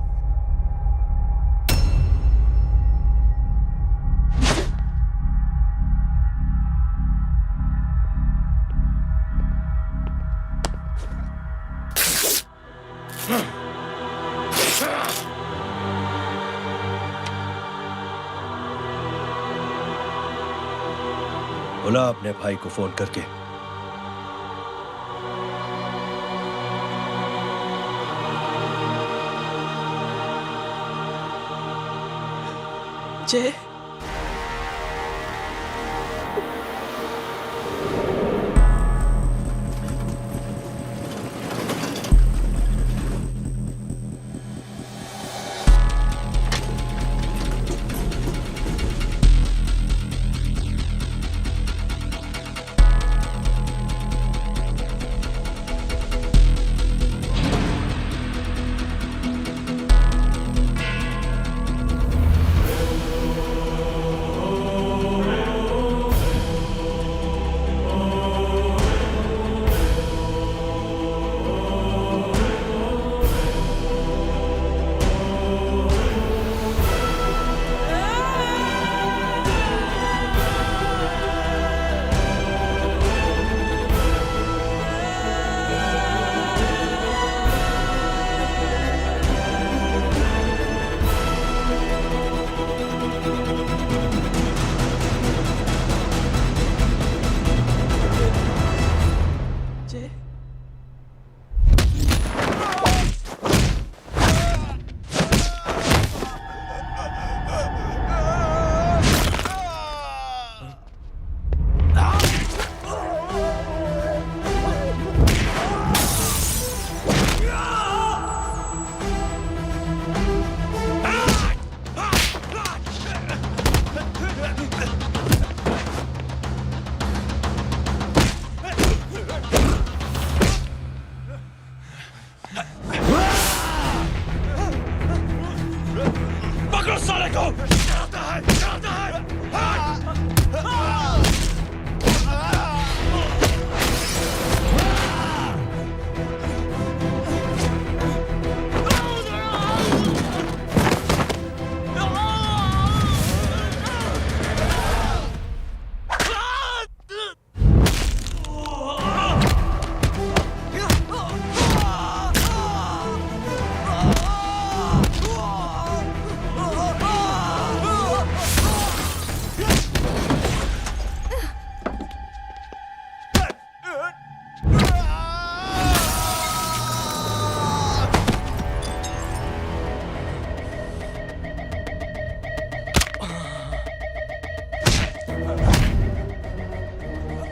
बुला अपने भाई को फोन करके। जय,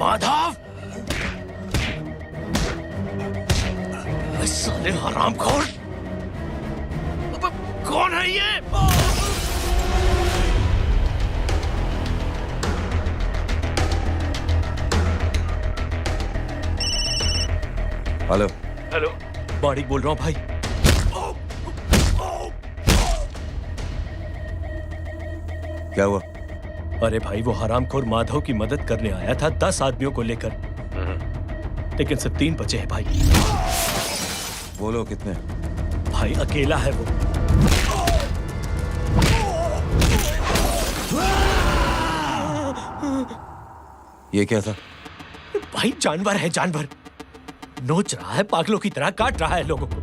माधव, साले हरामखोर, कौन है ये? हेलो। हेलो, बारीक बोल रहा हूँ भाई। क्या हुआ? अरे भाई, वो हरामखोर माधव की मदद करने आया था 10 आदमियों को लेकर, लेकिन सिर्फ 3 बचे हैं भाई। बोलो कितने? भाई अकेला है वो। ये क्या था? भाई जानवर है, जानवर। नोच रहा है, पागलों की तरह काट रहा है लोगों को।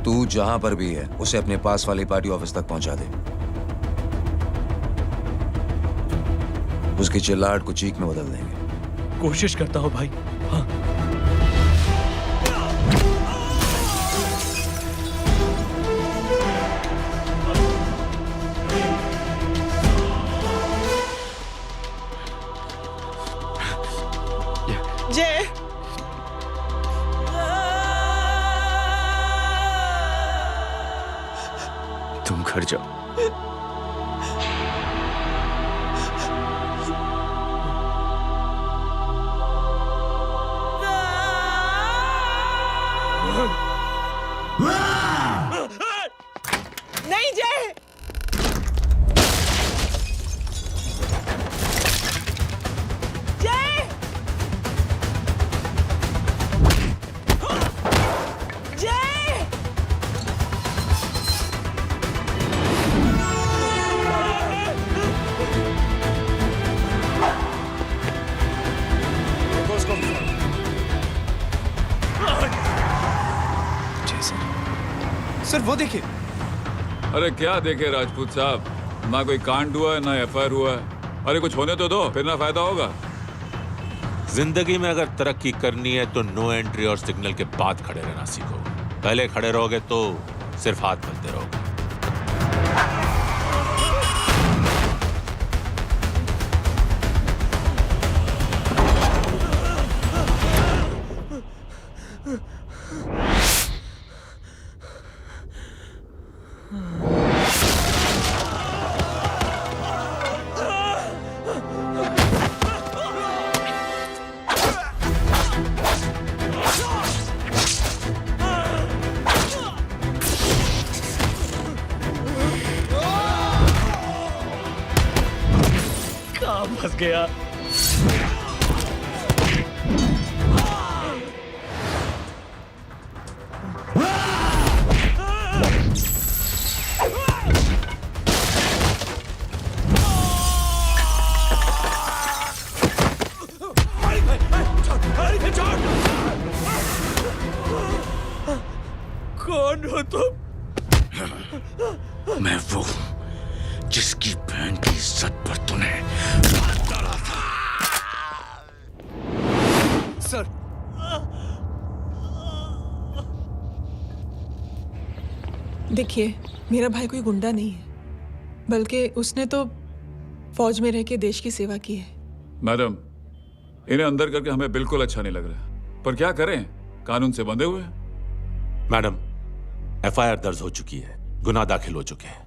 तू जहां पर भी है उसे अपने पास वाली पार्टी ऑफिस तक पहुंचा दे। उसकी चिल्लाहट को चीख में बदल देंगे। कोशिश करता हूं भाई। हाँ। जय, तुम घर जाओ। नहीं जय। जय, जय, सर वो देखिए। अरे क्या देखे राजपूत साहब, ना कोई कांड हुआ है ना एफआईआर हुआ है। अरे कुछ होने तो दो, फिर ना फायदा होगा। जिंदगी में अगर तरक्की करनी है तो नो एंट्री और सिग्नल के बाद खड़े रहना सीखो। पहले खड़े रहोगे तो सिर्फ हाथ मिलते रहोगे। फंस गया। कौन हो तुम? मैं वो जिसकी बहन की इज्जत पर तूने सर, देखिए, मेरा भाई कोई गुंडा नहीं है, बल्कि उसने तो फौज में रह के देश की सेवा की है। मैडम, इन्हें अंदर करके हमें बिल्कुल अच्छा नहीं लग रहा, पर क्या करें, कानून से बंधे हुए हैं। मैडम, एफआईआर दर्ज हो चुकी है, गुनाह दाखिल हो चुके हैं।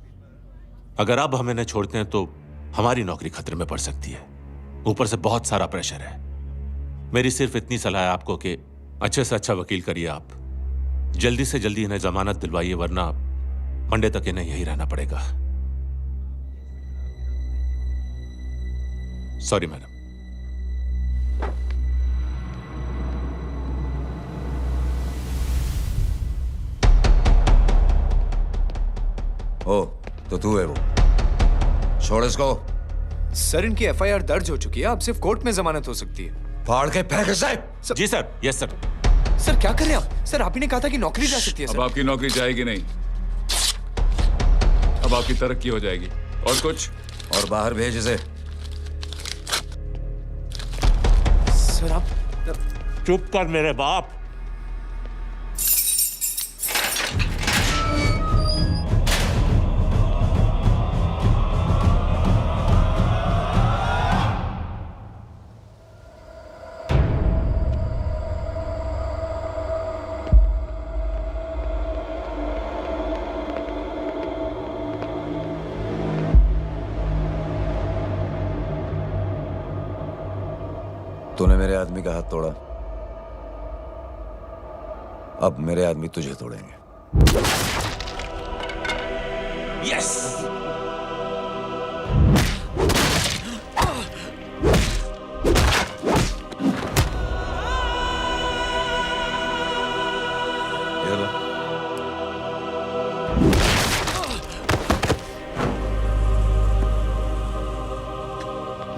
अगर अब हम इन्हें छोड़ते हैं तो हमारी नौकरी खतरे में पड़ सकती है। ऊपर से बहुत सारा प्रेशर है। मेरी सिर्फ इतनी सलाह है आपको कि अच्छे से अच्छा वकील करिए आप। जल्दी से जल्दी इन्हें जमानत दिलवाइए, वरना मंडे तक इन्हें यही रहना पड़ेगा। Sorry madam. ओ, तो तू है वो। छोड़ इसको। सर, इनकी एफआईआर दर्ज हो चुकी है, अब सिर्फ कोर्ट में जमानत हो सकती है। फाड़ के फेंक साहब। जी सर। Yes sir. सर क्या कर रहे हैं आप? सर, आप ही ने कहा था कि नौकरी जा सकती है। अब आपकी नौकरी जाएगी नहीं, अब आपकी तरक्की हो जाएगी। और कुछ? और बाहर भेज इसे। सर आप चुप कर मेरे बाप। तूने मेरे आदमी का हाथ तोड़ा, अब मेरे आदमी तुझे तोड़ेंगे। यस।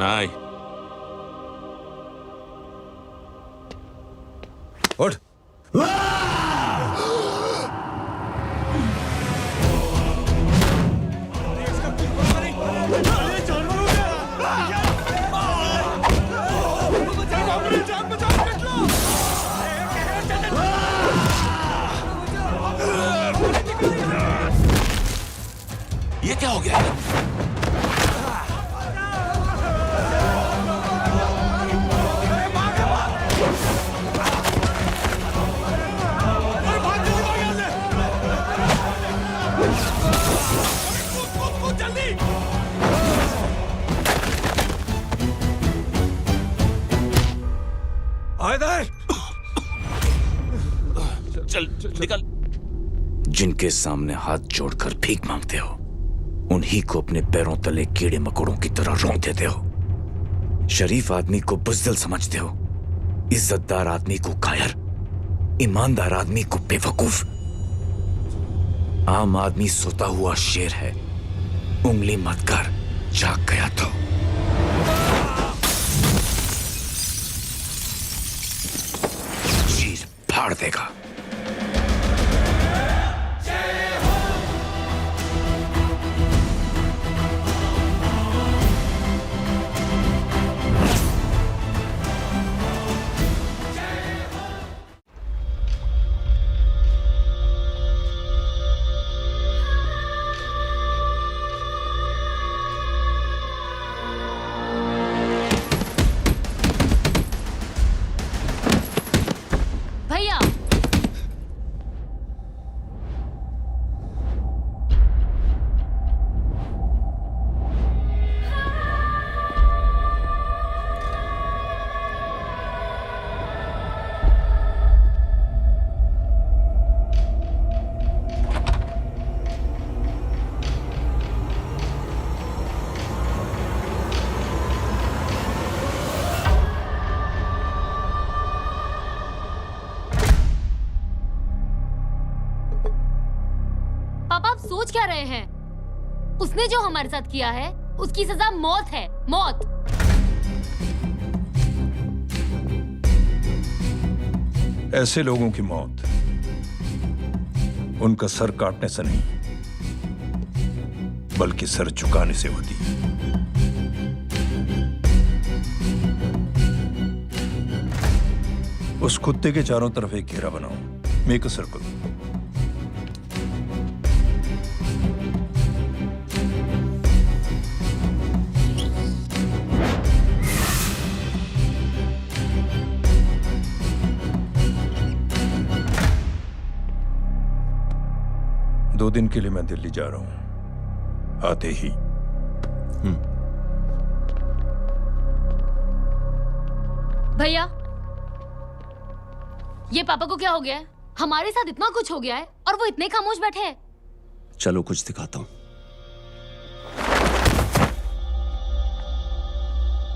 नाई, उठ। ये क्या हो गया? चल निकल। जिनके सामने हाथ जोड़कर भीख मांगते हो, उन्हीं को अपने पैरों तले कीड़े मकोड़ों की तरह रौंद देते हो। शरीफ आदमी को बुज़दिल समझते हो, इज्जतदार आदमी को कायर, ईमानदार आदमी को बेवकूफ। आम आदमी सोता हुआ शेर है, उंगली मत कर, जाग गया तो। चीर फाड़ देगा। भैया, पापा आप सोच क्या रहे हैं? उसने जो हमारे साथ किया है, उसकी सजा मौत है, मौत। ऐसे लोगों की मौत उनका सर काटने से नहीं, बल्कि सर झुकाने से होती है। उस कुत्ते के चारों तरफ एक घेरा बनाओ, मेक अ सर्कल। दो दिन के लिए मैं दिल्ली जा रहा हूं, आते ही। भैया, ये पापा को क्या हो गया है? हमारे साथ इतना कुछ हो गया है और वो इतने खामोश बैठे हैं। चलो कुछ दिखाता हूँ।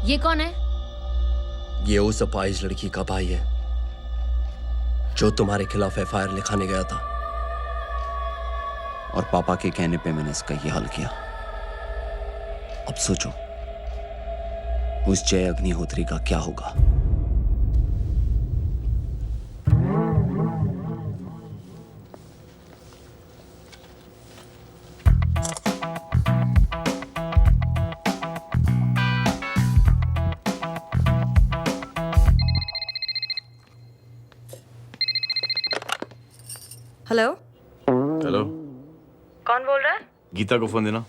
ये कौन है? ये उस अपाहिज लड़की का भाई है जो तुम्हारे खिलाफ एफआईआर लिखाने गया था, और पापा के कहने पे मैंने इसका ये हाल किया। अब सोचो उस जय अग्निहोत्री का क्या होगा। हेलो, हेलो, कौन बोल रहा है? गीता को फोन देना।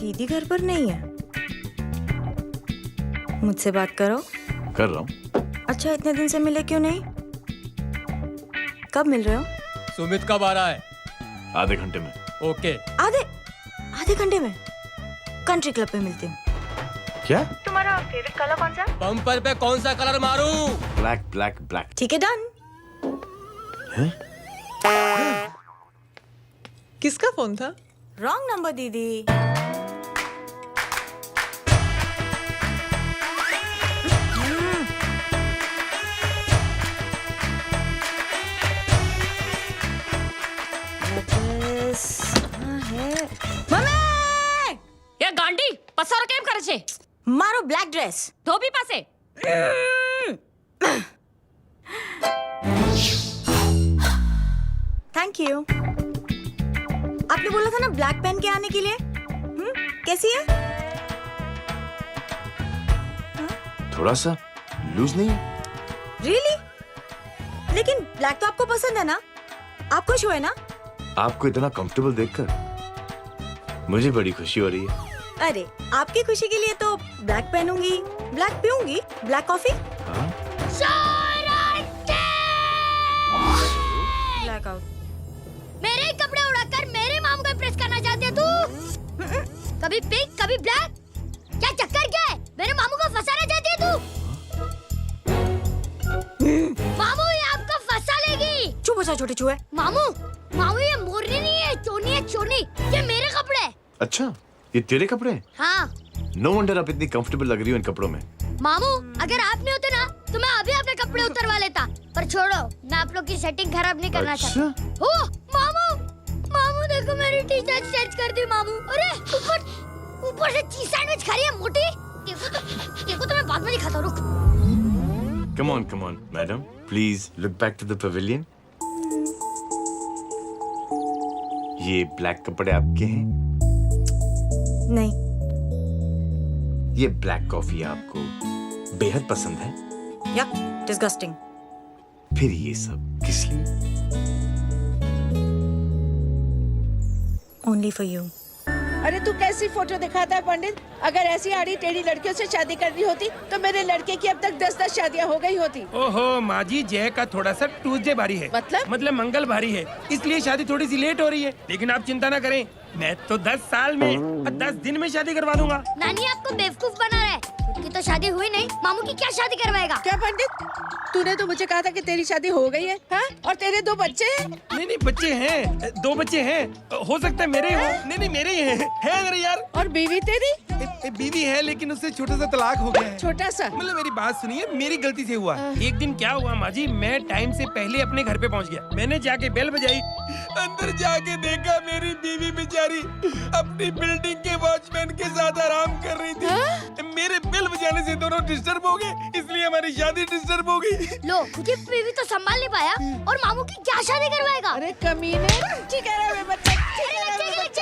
दीदी घर पर नहीं है। मुझसे बात करो। कर रहा हूँ। अच्छा, इतने दिन से मिले क्यों नहीं? कब मिल रहे हो? सुमित कब आ रहा है? आधे घंटे में। ओके। आधे घंटे में कंट्री क्लब पे मिलते हैं। क्या? तुम्हारा फेवरेट कलर कौन सा? बम्पर पे कौन सा कलर मारूं? Black black black. ठीक है, डन। किसका फोन था? रॉन्ग नंबर दीदी। એ ગાંડી પસારો કેમ કરે છે? મારો બ્લેક ડ્રેસ ધોબી પાસે. Thank you. आपने बोला था ना ब्लैक पेन के आने के लिए। कैसी है? थोड़ा सा लूज नहीं है? रियली? लेकिन ब्लैक तो आपको पसंद है ना? आप खुश हुए ना? आपको इतना कंफर्टेबल देखकर मुझे बड़ी खुशी हो रही है। अरे आपकी खुशी के लिए तो ब्लैक पहनूंगी, ब्लैक पीऊंगी, ब्लैक कॉफी। Black out. मेरे ही कपड़े उड़ाकर मेरे मामू को इम्प्रेस करना चाहती है तू? कभी पिंक कभी ब्लैक, क्या चक्कर क्या है? मेरे मामू को फंसाना चाहती है तू? मामू ये आपको फंसा लेगी। चुप हो जा छोटे चूहे। मामू मामू ये मोरनी नहीं है, चोनी है चोनी। ये मेरे कपड़े हैं। अच्छा ये तेरे कपड़े हैं? हाँ नो वंडर आप इतनी कंफर्टेबल लग रही हो इन कपड़ों में। मामू अगर आप नहीं होते ना तो मैं अभी अपने कपड़े उतरवा लेता, पर छोड़ो मैं आप लोग की सेटिंग खराब नहीं करना चाहता। ओ मामू मामू देखो मेरी टी शर्ट चेंज कर दी मामू। अरे ऊपर से चीज सैंडविच खा रही है मोटी। देखो तो मैं बाद में दिखाता हूँ, रुक। Come on madam please look back to the pavilion. ये ब्लैक कपड़े आपके हैं? नहीं। ये ब्लैक कॉफी आपको बेहद पसंद है? या डिस्गस्टिंग। फिर ये सब किस लिए? Only for you. अरे तू कैसी फोटो दिखाता है पंडित? अगर ऐसी आड़ी टेढ़ी लड़कियों से शादी करनी होती तो मेरे लड़के की अब तक 10-10 शादियां हो गई होती। ओहो माँ जी, जय का थोड़ा सा ट्यूसडे भारी है। मतलब मंगल भारी है, इसलिए शादी थोड़ी सी लेट हो रही है। लेकिन आप चिंता ना करें, मैं तो 10 साल में 10 दिन में शादी करवा दूंगा। नानी आपको बेवकूफ बना रहा है, उसकी तो शादी हुई नहीं, मामू की क्या शादी करवाएगा? क्या पंडित, तूने तो मुझे कहा था कि तेरी शादी हो गई है, हाँ? और तेरे 2 बच्चे हैं? नहीं बच्चे हैं, 2 बच्चे हैं। हो सकता है मेरे हो। नहीं मेरे ही हैं। है मेरे यार। और बीवी तेरी? बीवी है लेकिन उससे छोटा सा तलाक हो गया है। छोटा सा? मतलब मेरी बात सुनिए, मेरी गलती से हुआ। एक दिन क्या हुआ माँ जी, मैं टाइम से पहले अपने घर पे पहुँच गया। मैंने जाके बेल बजाई, अंदर जाके देखा मेरी बीवी बेचारी अपनी बिल्डिंग के वॉचमैन के साथ आराम कर रही थी। मेरे बेल बजाने से दोनों डिस्टर्ब हो गए, इसलिए हमारी शादी डिस्टर्ब हो गई। लो मुझे बीवी तो संभाल नहीं पाया और मामू की क्या शादी करवाएगा? अरे कमीने, ठीक है रे बच्चा,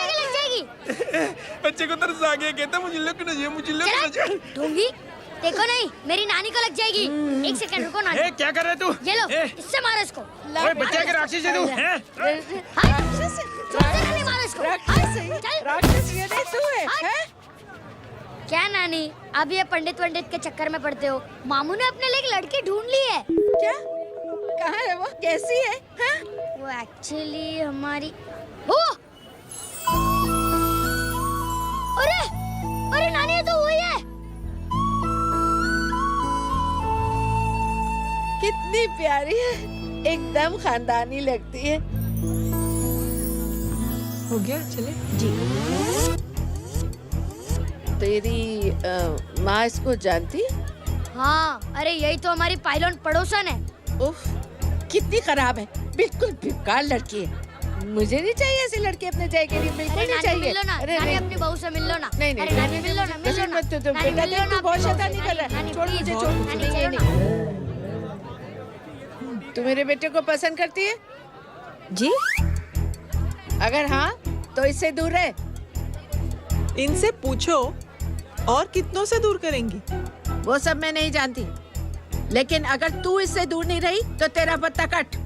लग जाएगी। बच्चे को तरस आ गया, कहता मुझे लगना चाहिए, मुझे लगना चाहिए। ढूंढी देखो नहीं, मेरी नानी को लग जाएगी। 1 सेकंड रुको नानी। क्या कर रहे तू? ये लो, इससे मारो इसको। ओए बच्चा के राक्षस है तू, हैं? मारो इसको। राक्षस ये नहीं तू है, हैं? क्या नानी, अब ये पंडित के चक्कर में पड़ते हो? मामू ने अपने लिए एक लड़की ढूंढ ली है। क्या? कहाँ है वो? कैसी है? हाँ? वो एक्चुअली हमारी अरे नानी ये तो वही है। कितनी प्यारी है, एकदम खानदानी लगती है। हो गया, चले जी। तेरी माँ इसको जानती? हाँ, अरे यही तो हमारी पायलट पड़ोसन है। उफ, कितनी खराब है, बिल्कुल बेकार लड़की है। मुझे नहीं चाहिए ऐसी लड़की अपने जय के लिए, बिल्कुल नहीं चाहिए। मिल लो ना, नानी अपनी बहू से मिल लो ना। नहीं अरे नानी मिल लो ना, मिल लो ना। मत तो बेटा देख, तू बहुत शैतानी कर रहा है। छोड़ मुझे, छोड़ मुझे, नहीं। तू मेरे बेटे को पसंद करती है? जी। अगर हाँ तो इससे दूर रहे। इनसे पूछो और कितनों से दूर करेंगी? वो सब मैं नहीं जानती, लेकिन अगर तू इससे दूर नहीं रही तो तेरा पत्ता कट।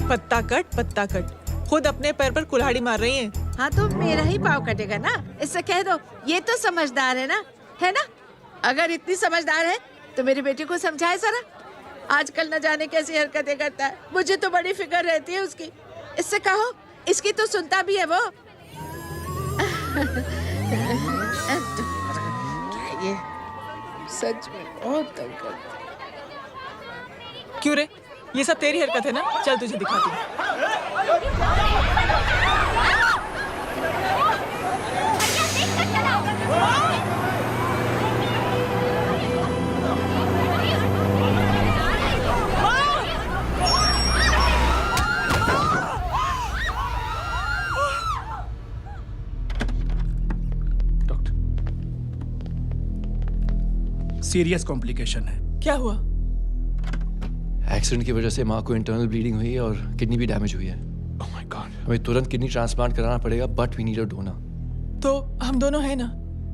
पत्ता कट, खुद अपने पैर पर कुल्हाड़ी मार रही हैं। हाँ तो मेरा ही पाँव कटेगा ना, इससे कह दो। ये तो समझदार है ना, है ना? अगर इतनी समझदार है तो मेरी बेटी को समझाए जरा। आजकल न जाने कैसी हरकतें करता है, मुझे तो बड़ी फिक्र रहती है उसकी। इससे कहो, इसकी तो सुनता भी है वो। क्या ये सच में बहुत तंग करती। क्यों रे, ये सब तेरी हरकत है ना? चल तुझे दिखाती हूँ। सीरियस कॉम्प्लिकेशन है। क्या हुआ? एक्सीडेंट की वजह से माँ को इंटरनल ब्लीडिंग हुई है और किडनी भी डैमेज हुई है। Oh my god. हमें तुरंत किडनी ट्रांसप्लांट कराना पड़ेगा, but we need a donor. तो हम दोनों हैं ना?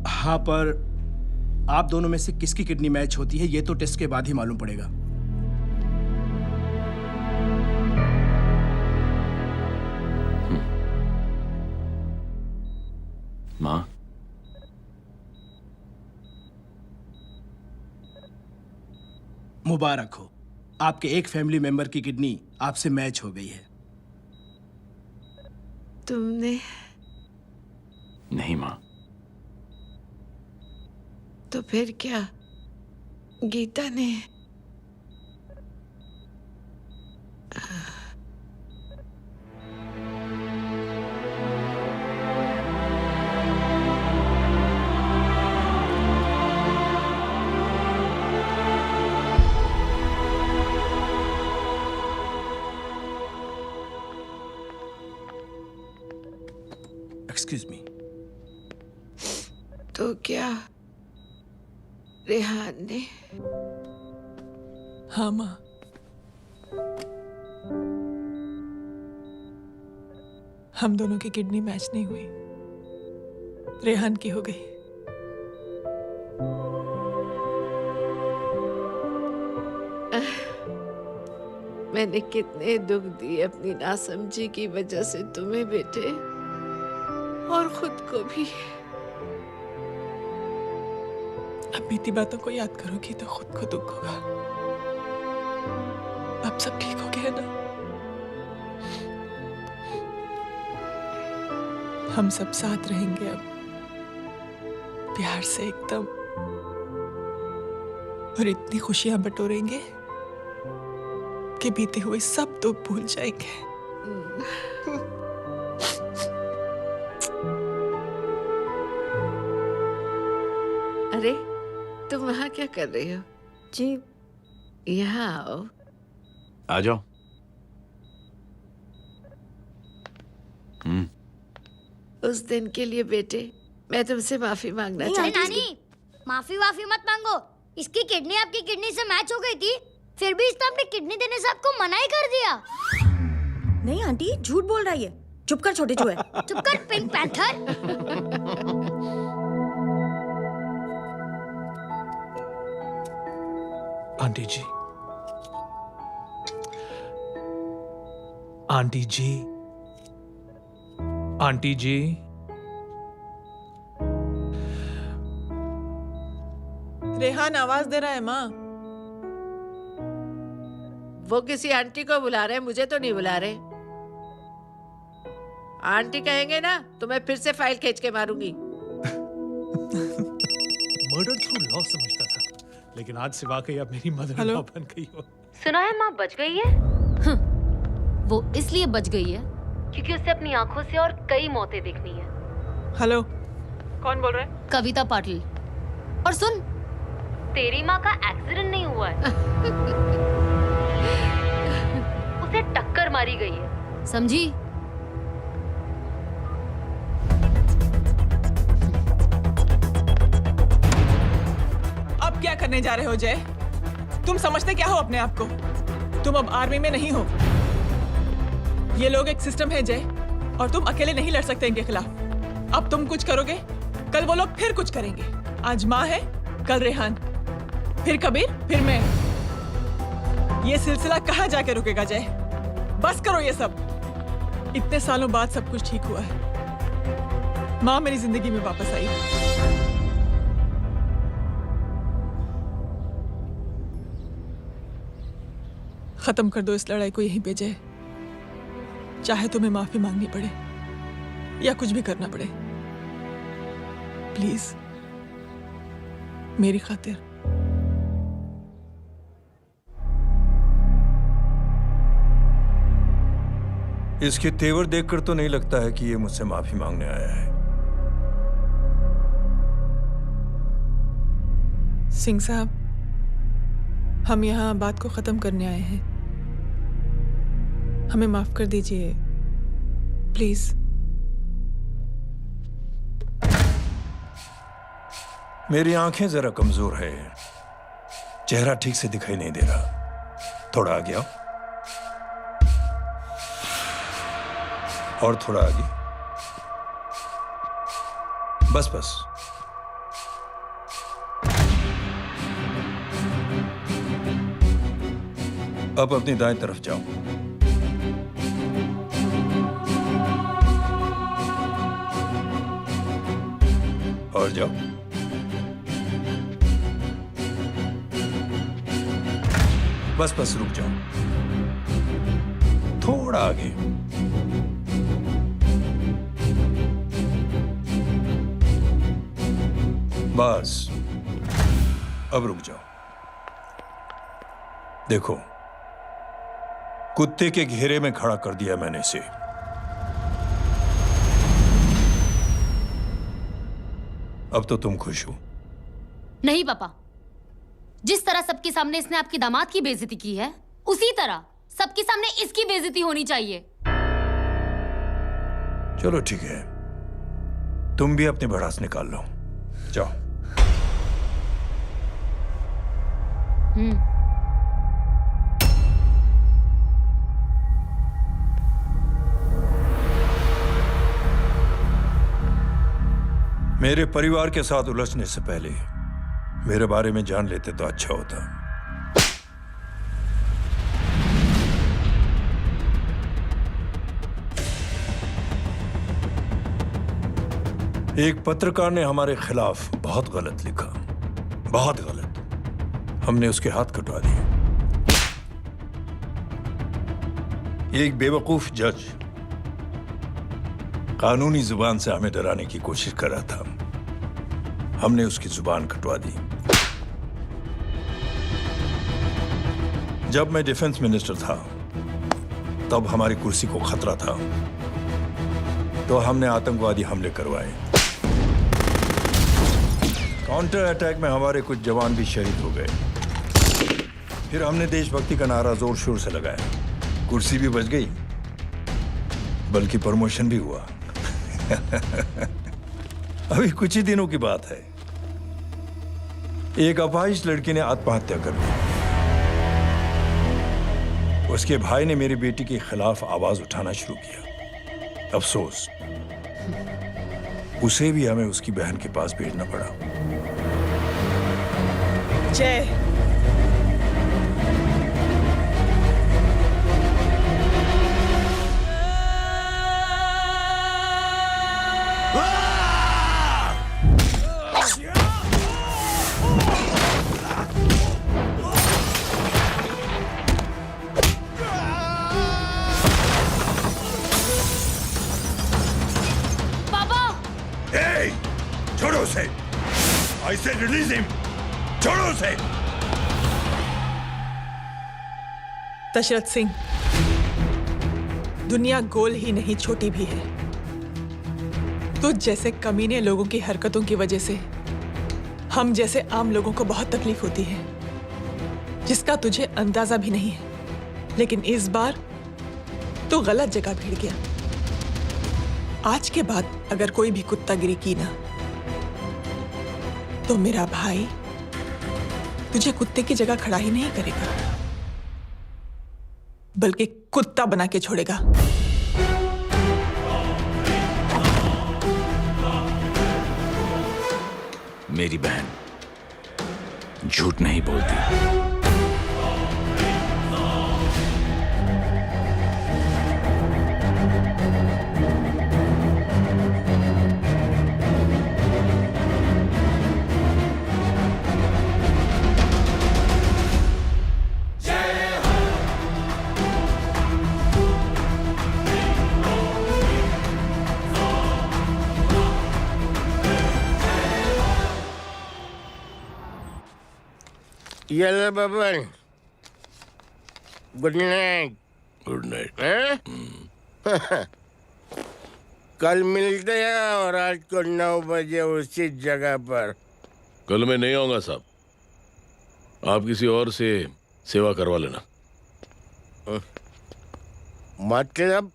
हाँ, पर आप दोनों में से किसकी किडनी मैच होती है ये तो टेस्ट के बाद ही मालूम पड़ेगा। माँ, मुबारक हो, आपके एक फैमिली मेंबर की किडनी आपसे मैच हो गई है। तुमने? नहीं माँ। तो फिर क्या? गीता ने? Excuse me. तो क्या रेहान ने? हाँ माँ, हम दोनों की किडनी मैच नहीं हुई, रेहान की हो गई। मैंने कितने दुख दिए अपनी नासमझी की वजह से तुम्हें बेटे, और खुद को भी। अब बीती बातों को याद करोगी तो खुद को दुख होगा। अब सब ठीक हो गया ना? हम सब साथ रहेंगे अब, प्यार से एकदम, और इतनी खुशियां बटोरेंगे कि बीते हुए सब दुख भूल जाएंगे। अरे तुम वहाँ क्या कर रही हो? जी यहाँ आओ। आ जाओ। उस दिन के लिए बेटे मैं तुमसे माफी मांगना चाहती हूँ। नानी, माफी वाफी मत मांगो। इसकी किडनी आपकी किडनी से मैच हो गई थी, फिर भी इसने अपनी किडनी देने से आपको मना ही कर दिया। नहीं आंटी, झूठ बोल रही है। चुप कर छोटे चूहे। चुप कर पिंक पैंथर। आंटी जी, आंटी जी, आंटी जी, रेहान आवाज दे रहा है माँ। वो किसी आंटी को बुला रहे हैं, मुझे तो नहीं बुला रहे। आंटी कहेंगे ना तो मैं फिर से फाइल खींच के मारूंगी। मर्डर थ्रू लॉ समझता था, लेकिन आज से वाकई अब मेरी मदर लॉ बन गई हो। सुना है माँ बच गई है। वो इसलिए बच गई है क्योंकि उसे अपनी आंखों से और कई मौतें देखनी है। हेलो, कौन बोल रहा है? कविता पाटिल। और सुन, तेरी माँ का एक्सीडेंट नहीं हुआ है, उसे टक्कर मारी गई है, समझी? अब क्या करने जा रहे हो जय? तुम समझते क्या हो अपने आप को? तुम अब आर्मी में नहीं हो। ये लोग एक सिस्टम है जय, और तुम अकेले नहीं लड़ सकते इनके खिलाफ। अब तुम कुछ करोगे, कल वो लोग फिर कुछ करेंगे। आज माँ है, कल रेहान, फिर कबीर, फिर मैं। ये सिलसिला कहाँ जाके रुकेगा जय? बस करो ये सब। इतने सालों बाद सब कुछ ठीक हुआ है। माँ मेरी जिंदगी में वापस आई। खत्म कर दो इस लड़ाई को यहीं पे जय। चाहे तुम्हें माफी मांगनी पड़े या कुछ भी करना पड़े, प्लीज मेरी खातिर। इसके तेवर देखकर तो नहीं लगता है कि ये मुझसे माफी मांगने आया है। सिंह साहब, हम यहाँ बात को खत्म करने आए हैं। हमें माफ कर दीजिए प्लीज। मेरी आंखें जरा कमजोर है, चेहरा ठीक से दिखाई नहीं दे रहा। थोड़ा आगे आओ, और थोड़ा आगे। बस बस। अब अपनी दाएं तरफ जाओ। और जाओ। बस बस रुक जाओ, थोड़ा आगे। बस अब रुक जाओ। देखो, कुत्ते के घेरे में खड़ा कर दिया मैंने इसे। अब तो तुम खुश हो? नहीं पापा, जिस तरह सबके सामने इसने आपकी दामाद की बेइज्जती की है, उसी तरह सबके सामने इसकी बेइज्जती होनी चाहिए। चलो ठीक है, तुम भी अपनी भड़ास निकाल लो। जाओ। मेरे परिवार के साथ उलझने से पहले मेरे बारे में जान लेते तो अच्छा होता। एक पत्रकार ने हमारे खिलाफ बहुत गलत लिखा, बहुत गलत। हमने उसके हाथ कटवा दिए। एक बेवकूफ जज कानूनी जुबान से हमें डराने की कोशिश कर रहा था। हमने उसकी जुबान कटवा दी। जब मैं डिफेंस मिनिस्टर था, तब हमारी कुर्सी को खतरा था, तो हमने आतंकवादी हमले करवाए। काउंटर अटैक में हमारे कुछ जवान भी शहीद हो गए। फिर हमने देशभक्ति का नारा जोर शोर से लगाया। कुर्सी भी बच गई, बल्कि प्रमोशन भी हुआ। अभी कुछ ही दिनों की बात है, एक अपाहिज लड़की ने आत्महत्या कर ली। उसके भाई ने मेरी बेटी के खिलाफ आवाज उठाना शुरू किया। अफसोस, उसे भी हमें उसकी बहन के पास भेजना पड़ा। जय, छोड़ो उसे। I said release him. छोड़ो उसे। दशरथ सिंह, दुनिया गोल ही नहीं छोटी भी है। तुझ जैसे कमीने लोगों की हरकतों की वजह से हम जैसे आम लोगों को बहुत तकलीफ होती है, जिसका तुझे अंदाजा भी नहीं है। लेकिन इस बार तू गलत जगह भिड़ गया। आज के बाद अगर कोई भी कुत्तागिरी की ना, तो मेरा भाई तुझे कुत्ते की जगह खड़ा ही नहीं करेगा, बल्कि कुत्ता बना के छोड़ेगा। मेरी बहन झूठ नहीं बोलती। ये ले Baban, good night. Good night. कल मिलते हैं और आज को 9 बजे उसी जगह पर। कल मैं नहीं आऊंगा साहब, आप किसी और से सेवा करवा लेना। मतलब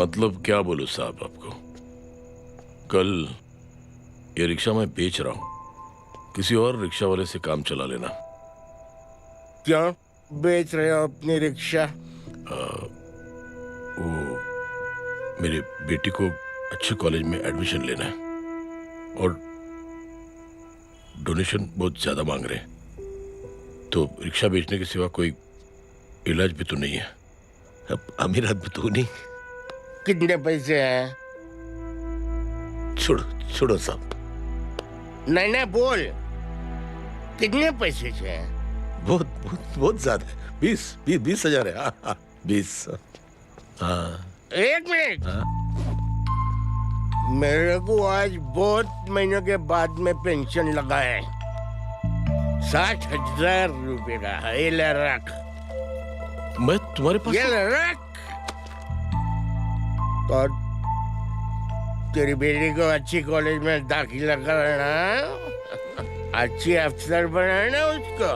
मतलब क्या बोलूं साहब आपको। कल ये रिक्शा मैं बेच रहा हूं, किसी और रिक्शा वाले से काम चला लेना। क्या बेच रहे हो अपनी रिक्शा? वो मेरी बेटी को अच्छे कॉलेज में एडमिशन लेना है और डोनेशन बहुत ज्यादा मांग रहे हैं, तो रिक्शा बेचने के सिवा कोई इलाज भी तो नहीं है। अब अमीर आदमी तो नहीं। कितने पैसे हैं? छोड़ो साहब। नहीं बोल, कितने पैसे हैं? बहुत ज्यादा है। 20,000 है। हाँ 20। हाँ 1 मिनट। मेरे को आज बहुत महीनों के बाद में पेंशन लगा है, 60,000 रुपए का। ये ले रख। मैं तुम्हारे पास? ये ले रख। और तेरी बेटी को अच्छी कॉलेज में दाखिला करना, अच्छी अफसर बनाना उसको।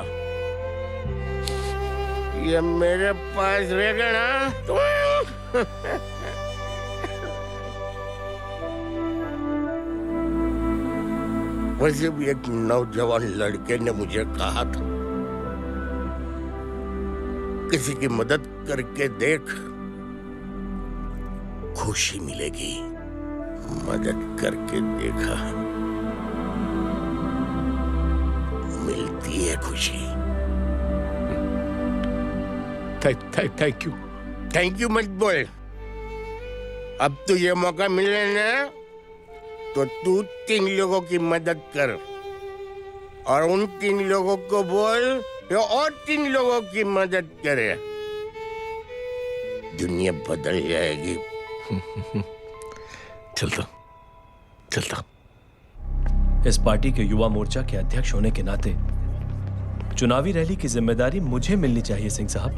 ये मेरे पास रहेगा ना तो वैसे भी एक नौजवान लड़के ने मुझे कहा था, किसी की मदद करके देख, खुशी मिलेगी। मदद करके देखा, मिलती है खुशी। Thank you. थैंक यू मत बोल। अब तो ये मौका मिले ना, तो तू 3 लोगों की मदद कर और उन 3 लोगों को बोल जो और 3 लोगों की मदद करे। दुनिया बदल जाएगी। चलता। इस पार्टी के युवा मोर्चा के अध्यक्ष होने के नाते चुनावी रैली की जिम्मेदारी मुझे मिलनी चाहिए सिंह साहब,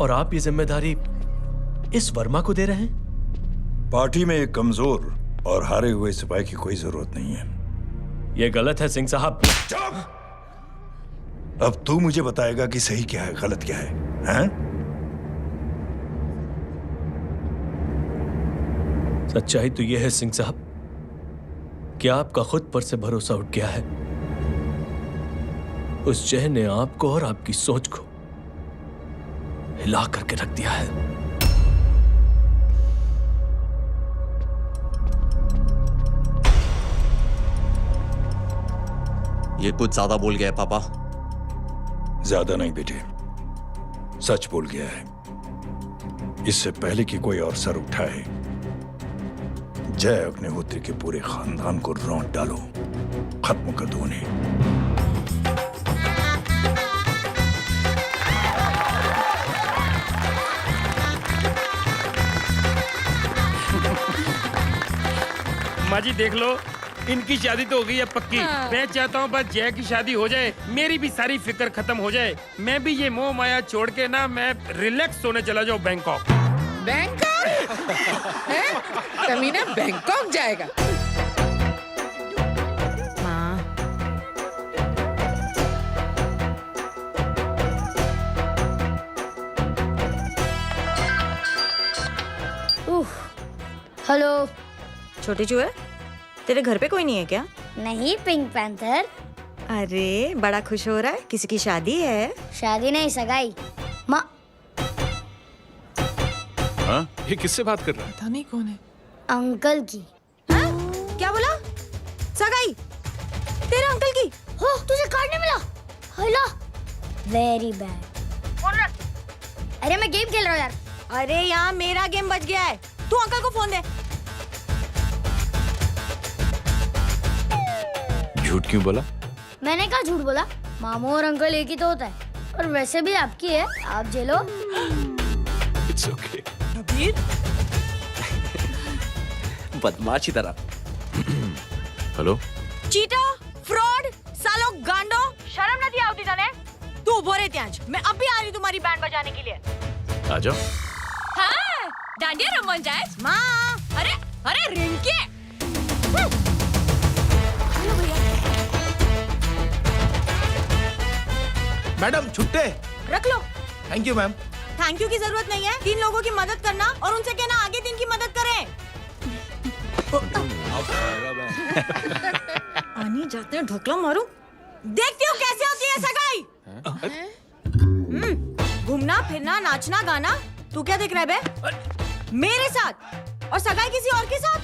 और आप ये जिम्मेदारी इस वर्मा को दे रहे हैं। पार्टी में एक कमजोर और हारे हुए सिपाही की कोई जरूरत नहीं है। यह गलत है सिंह साहब। अब तू मुझे बताएगा कि सही क्या है, गलत क्या है, हैं? सच्चाई तो यह है सिंह साहब कि आपका खुद पर से भरोसा उठ गया है। उस जय ने आपको और आपकी सोच को हिला करके रख दिया है। ये कुछ ज्यादा बोल गया है पापा। ज्यादा नहीं बेटे, सच बोल गया है। इससे पहले कि कोई और सर उठाए, जय अग्निहोत्री के पूरे खानदान को रौंद डालो, खत्म कर दो उन्हें। माँ जी देख लो, इनकी शादी तो हो गई है पक्की। हाँ। मैं चाहता हूँ बस जय की शादी हो जाए, मेरी भी सारी फिक्र खत्म हो जाए। मैं भी ये मोह माया छोड़ के ना, मैं रिलैक्स होने चला जाऊँ बैंकॉक। बैंकॉक? हैं? कमीना बैंकॉक जाएगा? हेलो। छोटे चूहे, तेरे घर पे कोई नहीं है क्या? नहीं, पिंक पैंथर। अरे बड़ा खुश हो रहा है, किसी की शादी है? शादी नहीं, सगाई। माँ। हाँ? ये किससे बात कर रहा है? पता नहीं कौन है। अंकल की। हाँ? क्या बोला? सगाई? तेरे अंकल की? हो, तुझे कार्ड नहीं मिला? हेलो। Very bad. फोन रख। अरे मैं गेम खेल रहा हूँ यार। अरे यहाँ मेरा गेम बच गया है, तू अंकल को फोन दे। झूठ क्यों बोला? मैंने कहा झूठ बोला? मामू और अंकल एक ही तो होता है, और वैसे भी आपकी है, आप झेलो। It's okay. बदमाश की तरह। हेलो? चीटा, फ्रॉड, सालो गांडो, उभो रहे ત્યાં જ मैं अभी आ रही तुम्हारी बैंड बजाने के लिए आ जाओ। हाँ, डांडिया रमन जाए माँ। अरे अरे रिंकी मैडम छुट्टे। रख लो। Thank you ma'am. Thank you की जरूरत नहीं है, 3 लोगों की मदद करना और उनसे कहना आगे 3 की मदद करें। आनी जाते हैं ढोकला मारूं। देखती हो कैसे होती है सगाई। घूमना फिरना नाचना गाना, तू क्या देख रहा है बे? मेरे साथ और सगाई किसी और के साथ।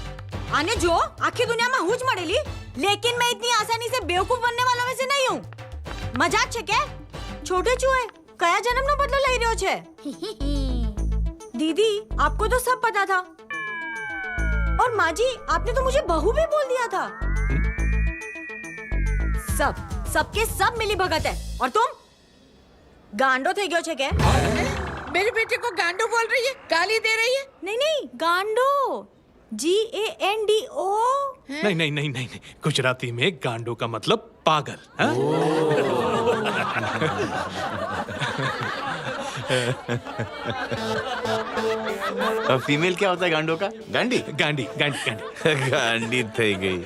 आने जो आखिर दुनिया में हुज मड़ेली, लेकिन मैं इतनी आसानी से बेवकूफ बनने वाला में से नहीं हूँ। मजाक छे क्या? छोटे चूहे कया जन्म नो बदलो लई रह्यो छे। दीदी आपको तो सब पता था, और माँ जी आपने तो मुझे बहू भी बोल दिया था। सबके सब मिली भगत है, और तुम गांडो थे गयो छे क्या? मेरे बेटे को गांडो बोल रही है, गाली दे रही है। नहीं गांडो, GANDO। नहीं नहीं नहीं नहीं, गुजराती में गांडो का मतलब पागल। फीमेल क्या होता है गांडो का? गांडी गांडी गांडी गांडी गांडी थई गई।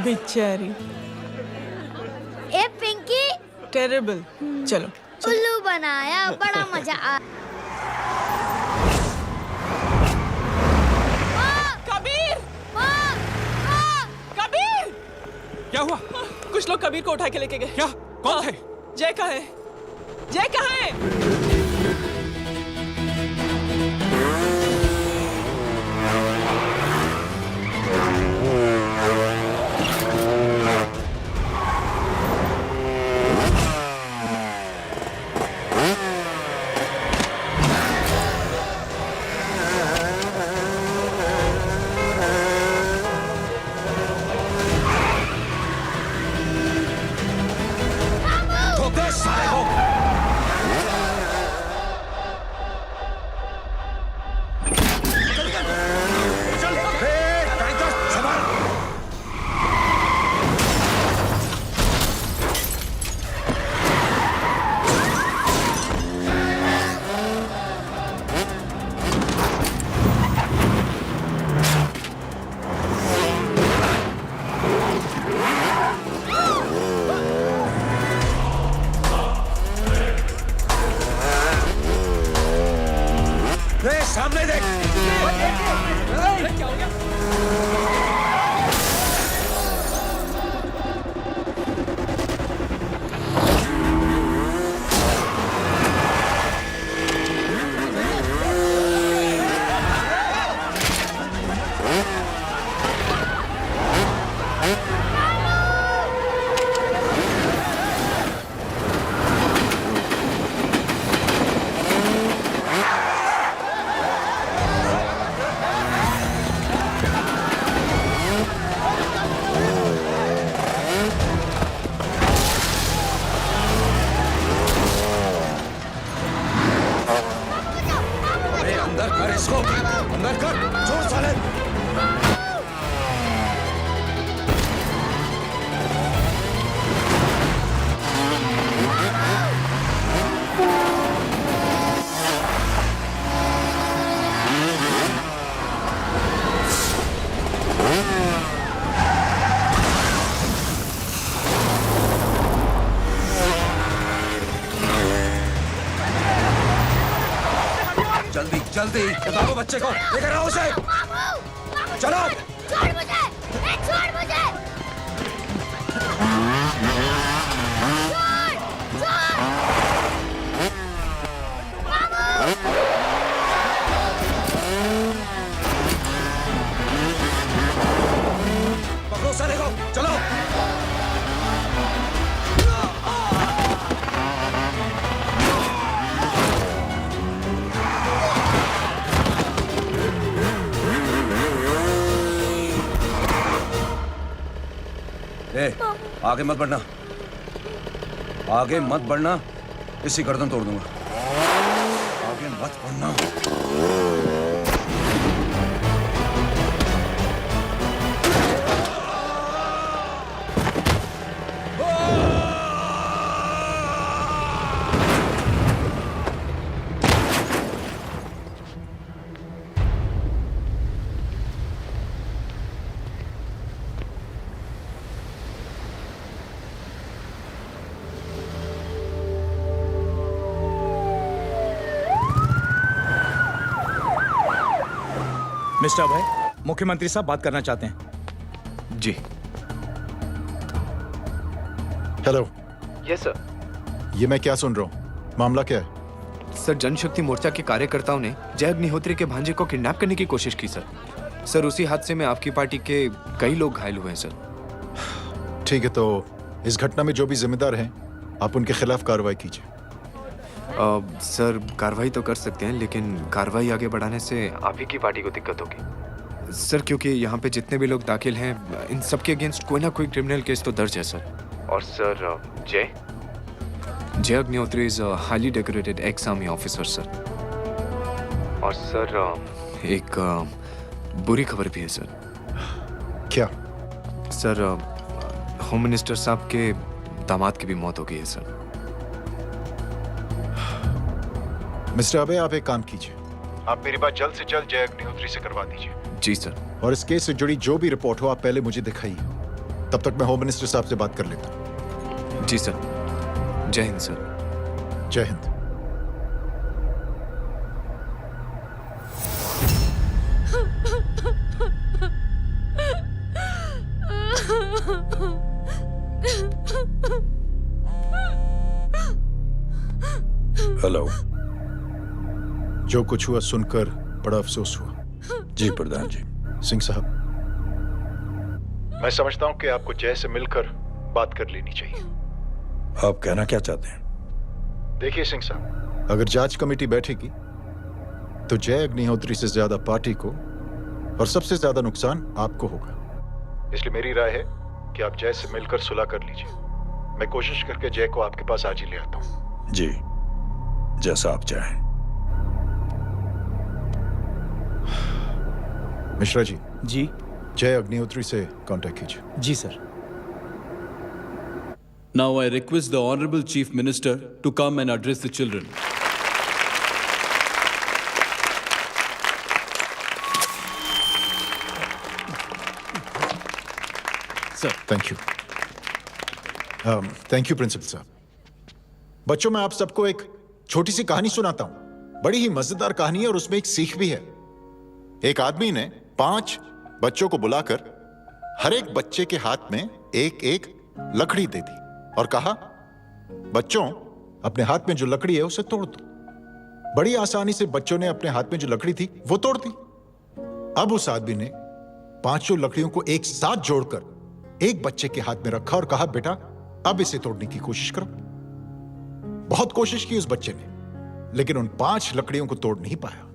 बेचारी। ए पिंकी। टेरिबल। चलो उल्लू बनाया, बड़ा मजा आ। कबीर! कबीर! क्या हुआ? कुछ लोग कबीर को उठा के लेके गए। क्या? कौन थे? जय कहाँ है? जय कहाँ है? सामने देख। क्या हो गया? अंदर कर इसको, अंदर कर, छोड़ साले। जल्दी जल्दी बताओ बच्चे को, लेकर आओ उसे। चलो। छोड़ मुझे, छोड़ मुझे। पकड़ो साले को, चलो। आगे मत बढ़ना, आगे मत बढ़ना, इसी गर्दन तोड़ दूंगा। आगे मत बढ़ना। मिस्टर अभय, मुख्यमंत्री साहब बात करना चाहते हैं। जी। हेलो। Yes sir. ये मैं क्या सुन रहा हूँ? मामला क्या है? सर, जनशक्ति मोर्चा के कार्यकर्ताओं ने जय अग्निहोत्री के भांजे को किडनैप करने की कोशिश की सर। सर, उसी हादसे में आपकी पार्टी के कई लोग घायल हुए हैं सर। ठीक है, तो इस घटना में जो भी जिम्मेदार हैं, आप उनके खिलाफ कार्रवाई कीजिए। सर, कार्रवाई तो कर सकते हैं, लेकिन कार्रवाई आगे बढ़ाने से आप ही की पार्टी को दिक्कत होगी सर, क्योंकि यहाँ पे जितने भी लोग दाखिल हैं, इन सबके अगेंस्ट कोई ना कोई क्रिमिनल केस तो दर्ज है सर। और सर, जय Agnihotri is highly decorated ex army officer sir. और सर, एक बुरी खबर भी है सर। क्या? सर, होम मिनिस्टर साहब के दामाद की भी मौत हो गई है सर। मिस्टर अबे, आप एक काम कीजिए, आप मेरी बात जल्द से जल्द जय अग्निहोत्री से करवा दीजिए। जी सर। और इस केस से जुड़ी जो भी रिपोर्ट हो, आप पहले मुझे दिखाइए। तब तक मैं होम मिनिस्टर साहब से बात कर लेता हूँ। जी सर। जय हिंद सर। जय हिंद। हेलो। जो कुछ हुआ सुनकर बड़ा अफसोस हुआ। जी प्रधान जी। सिंह साहब, मैं समझता हूं कि आपको जय से मिलकर बात कर लेनी चाहिए। आप कहना क्या चाहते हैं? देखिए सिंह साहब, अगर जांच कमेटी बैठेगी तो जय अग्निहोत्री से ज्यादा पार्टी को और सबसे ज्यादा नुकसान आपको होगा। इसलिए मेरी राय है कि आप जय से मिलकर सुलह कर लीजिए। मैं कोशिश करके जय को आपके पास आज ही ले आता हूं। जी, जैसा आप चाहें। मिश्रा जी। जी। जय अग्निहोत्री से कांटेक्ट कीजिए। जी sir. Now I request the Honorable Chief Minister to come and address the children. Sir, thank you. Thank you principal साहब। बच्चों, मैं आप सबको एक छोटी सी कहानी सुनाता हूं। बड़ी ही मजेदार कहानी है और उसमें एक सीख भी है। एक आदमी ने 5 बच्चों को बुलाकर हर एक बच्चे के हाथ में एक एक लकड़ी दे दी और कहा, बच्चों, अपने हाथ में जो लकड़ी है उसे तोड़ दो। बड़ी आसानी से बच्चों ने अपने हाथ में जो लकड़ी थी वो तोड़ दी। अब उस आदमी ने 5 लकड़ियों को एक साथ जोड़कर एक बच्चे के हाथ में रखा और कहा, बेटा, अब इसे तोड़ने की कोशिश करो। बहुत कोशिश की उस बच्चे ने, लेकिन उन 5 लकड़ियों को तोड़ नहीं पाया।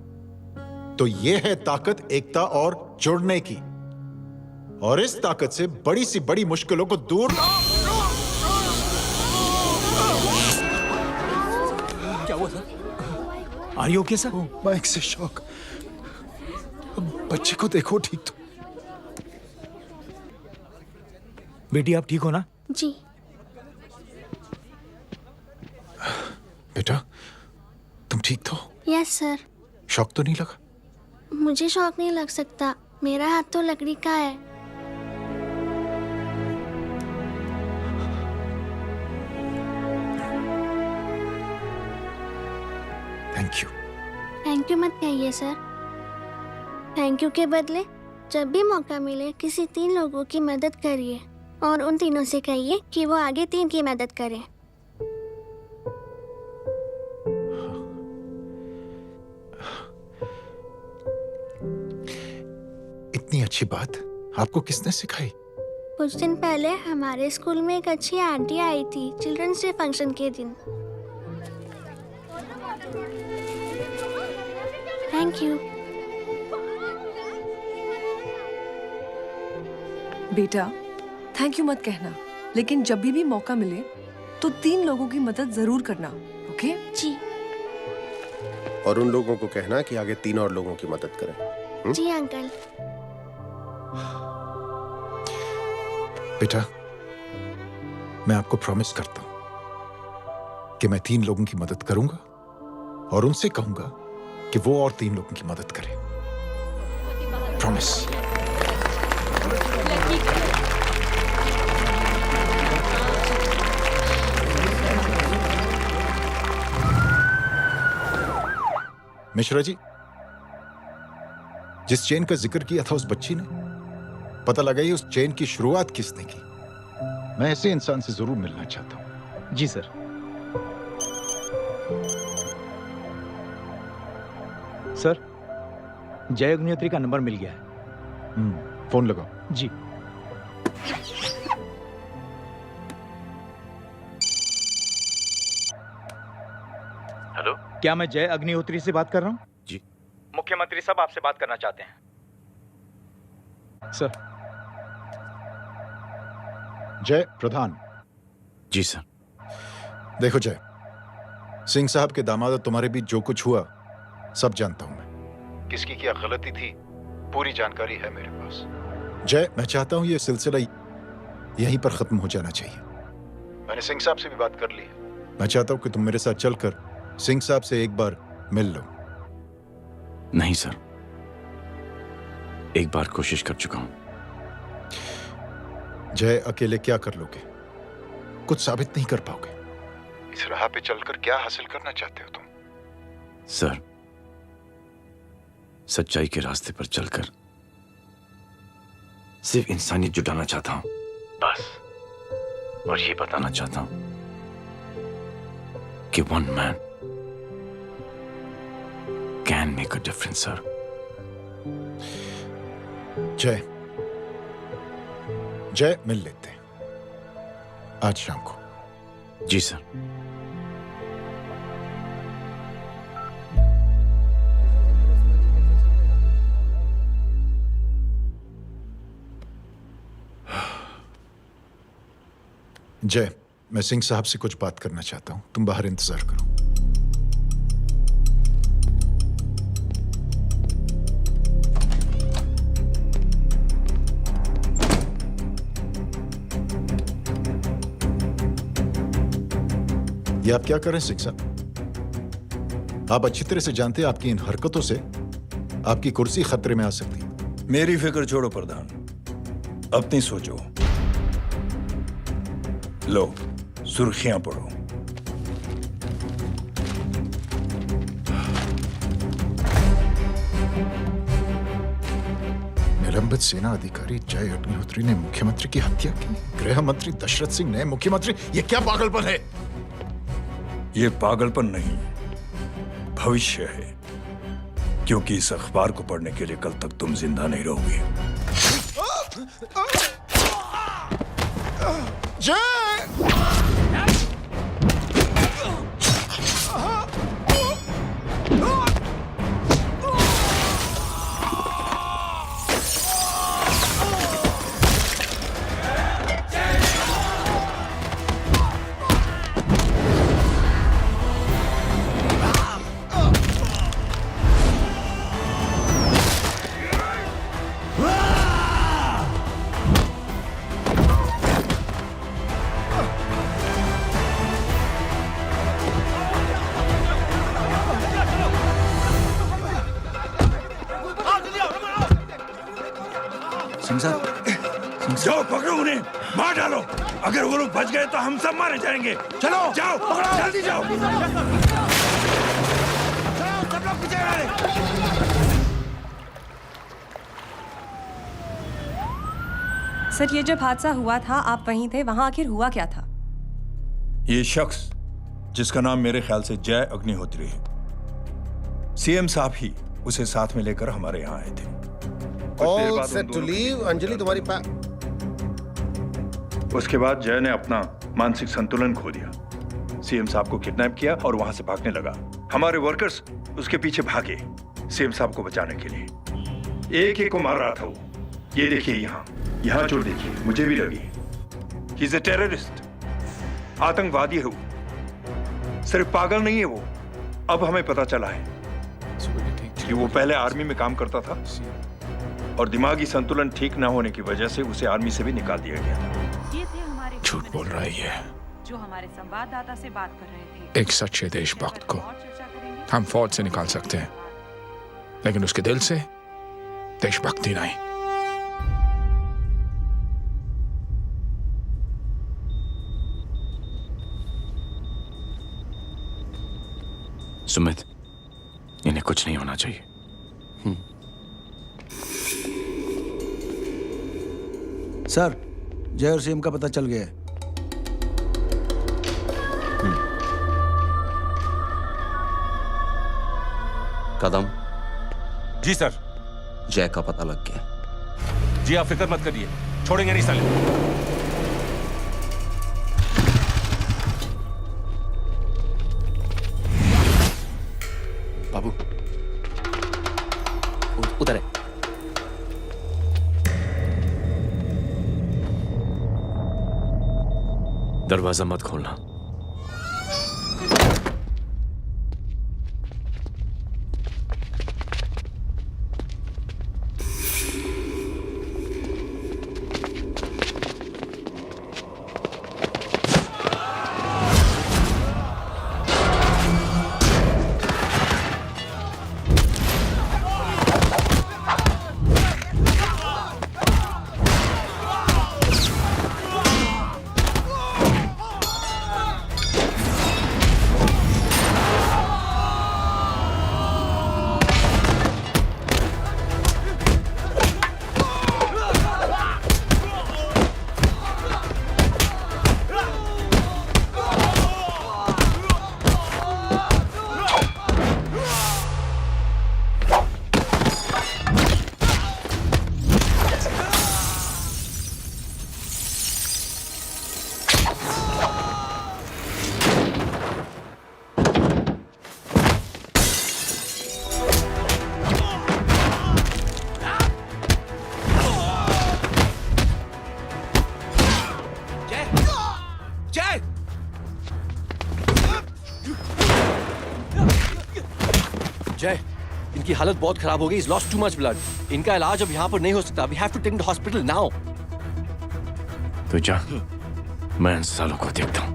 तो यह है ताकत एकता और जुड़ने की। और इस ताकत से बड़ी सी बड़ी मुश्किलों को दूर। क्या हुआ sir? Are you okay sir? Mike से शॉक। बच्चे को देखो ठीक तो। बेटी, आप ठीक हो ना? जी। बेटा, तुम ठीक तो? Yes sir. शॉक तो नहीं लगा? मुझे शौक नहीं लग सकता, मेरा हाथ तो लकड़ी का है। Thank you. थैंक यू मत कहिए सर। थैंक यू के बदले जब भी मौका मिले किसी 3 लोगों की मदद करिए और उन तीनों से कहिए कि वो आगे 3 की मदद करें। इतनी अच्छी बात आपको किसने सिखाई? कुछ दिन पहले हमारे स्कूल में एक अच्छी आंटी आई थी चिल्ड्रंस डे फंक्शन के दिन। Thank you. बेटा, थैंक यू मत कहना, लेकिन जब भी मौका मिले तो 3 लोगों की मदद जरूर करना, ओके? जी। और उन लोगों को कहना कि आगे 3 और लोगों की मदद करें। जी अंकल। बेटा, मैं आपको प्रॉमिस करता हूं कि मैं 3 लोगों की मदद करूंगा और उनसे कहूंगा कि वो और 3 लोगों की मदद करें। प्रॉमिस। मिश्रा जी, जिस चेन का जिक्र किया था उस बच्ची ने, पता लगाइए उस चेन की शुरुआत किसने की। मैं ऐसे इंसान से जरूर मिलना चाहता हूं। जी सर। सर, जय अग्निहोत्री का नंबर मिल गया है। फोन लगाओ। जी। हेलो, क्या मैं जय अग्निहोत्री से बात कर रहा हूँ? जी। मुख्यमंत्री साहब आपसे बात करना चाहते हैं। सर। जय प्रधान। जी सर। देखो जय, सिंह साहब के दामाद तुम्हारे बीच जो कुछ हुआ सब जानता हूं मैं। किसकी क्या गलती थी पूरी जानकारी है मेरे पास। जय, मैं चाहता हूं ये सिलसिला यहीं पर खत्म हो जाना चाहिए। मैंने सिंह साहब से भी बात कर ली है। मैं चाहता हूं कि तुम मेरे साथ चलकर सिंह साहब से एक बार मिल लो। नहीं सर, एक बार कोशिश कर चुका हूं। जय, अकेले क्या कर लोगे? कुछ साबित नहीं कर पाओगे। इस राह पे चलकर क्या हासिल करना चाहते हो तुम? सर, सच्चाई के रास्ते पर चलकर सिर्फ इंसानियत जुटाना चाहता हूं, बस। और ये बताना चाहता हूं कि one man can make a difference sir. जय, जय, मिल लेते हैं आज शाम को। जी सर। जय, मैं सिंह साहब से कुछ बात करना चाहता हूं। तुम बाहर इंतजार करो। ये आप क्या कर रहे हैं सिंह साहब? आप अच्छी तरह से जानते हैं आपकी इन हरकतों से आपकी कुर्सी खतरे में आ सकती है। मेरी फिक्र छोड़ो प्रधान, अपनी सोचो। लो, सुर्खियां पढ़ो। निलंबित सेना अधिकारी जय अग्निहोत्री ने मुख्यमंत्री की हत्या की। गृह मंत्री दशरथ सिंह ने मुख्यमंत्री, ये क्या पागलपन है? ये पागलपन नहीं, भविष्य है, क्योंकि इस अखबार को पढ़ने के लिए कल तक तुम जिंदा नहीं रहोगे। जाओ पकड़ो उन्हें, मार डालो। अगर वो लोग बच गए तो हम सब मारे जाएंगे। चलो जाओ, जल्दी जाओ। सब लोग पीछे आ रहे। सर, ये जब हादसा हुआ था आप वहीं थे, वहां आखिर हुआ क्या था? ये शख्स जिसका नाम मेरे ख्याल से जय अग्निहोत्री है, सीएम साहब ही उसे साथ में लेकर हमारे यहाँ आए थे। All set to leave, Anjali तुम्हारी उसके बाद जय ने अपना मानसिक संतुलन खो दिया, सीएम साहब को किडनैप किया और वहां से भागने लगा। हमारे वर्कर्स उसके पीछे भागे सीएम साहब को बचाने के लिए। एक एक को मार रहा था वो। ये देखिए यहाँ चोट देखिए, मुझे भी लगी। ही इज अ टेररिस्ट, आतंकवादी है वो। सिर्फ पागल नहीं है वो, अब हमें पता चला है कि वो पहले आर्मी में काम करता था और दिमागी संतुलन ठीक न होने की वजह से उसे आर्मी से भी निकाल दिया गया था। ये थे हमारे झूठ बोल रहा है ये। जो हमारे संवाददाता से बात कर रहे थे। एक सच्चे देशभक्त को हम फौज से निकाल सकते हैं, लेकिन उसके दिल से देशभक्ति नहीं। सुमित, इन्हें कुछ नहीं होना चाहिए। सर, जय और सीएम का पता चल गया है। कदम। जी सर। जय का पता लग गया। जी आप फिक्र मत करिए, छोड़ेंगे नहीं साले। बाबू उधर है। दरवाजा मत खोलना। जय, इनकी हालत बहुत खराब हो गई। He's lost too much blood. इनका इलाज अब यहाँ पर नहीं हो सकता। We have to take him to hospital now. तो जा, मैं इन सालों को देखता हूँ।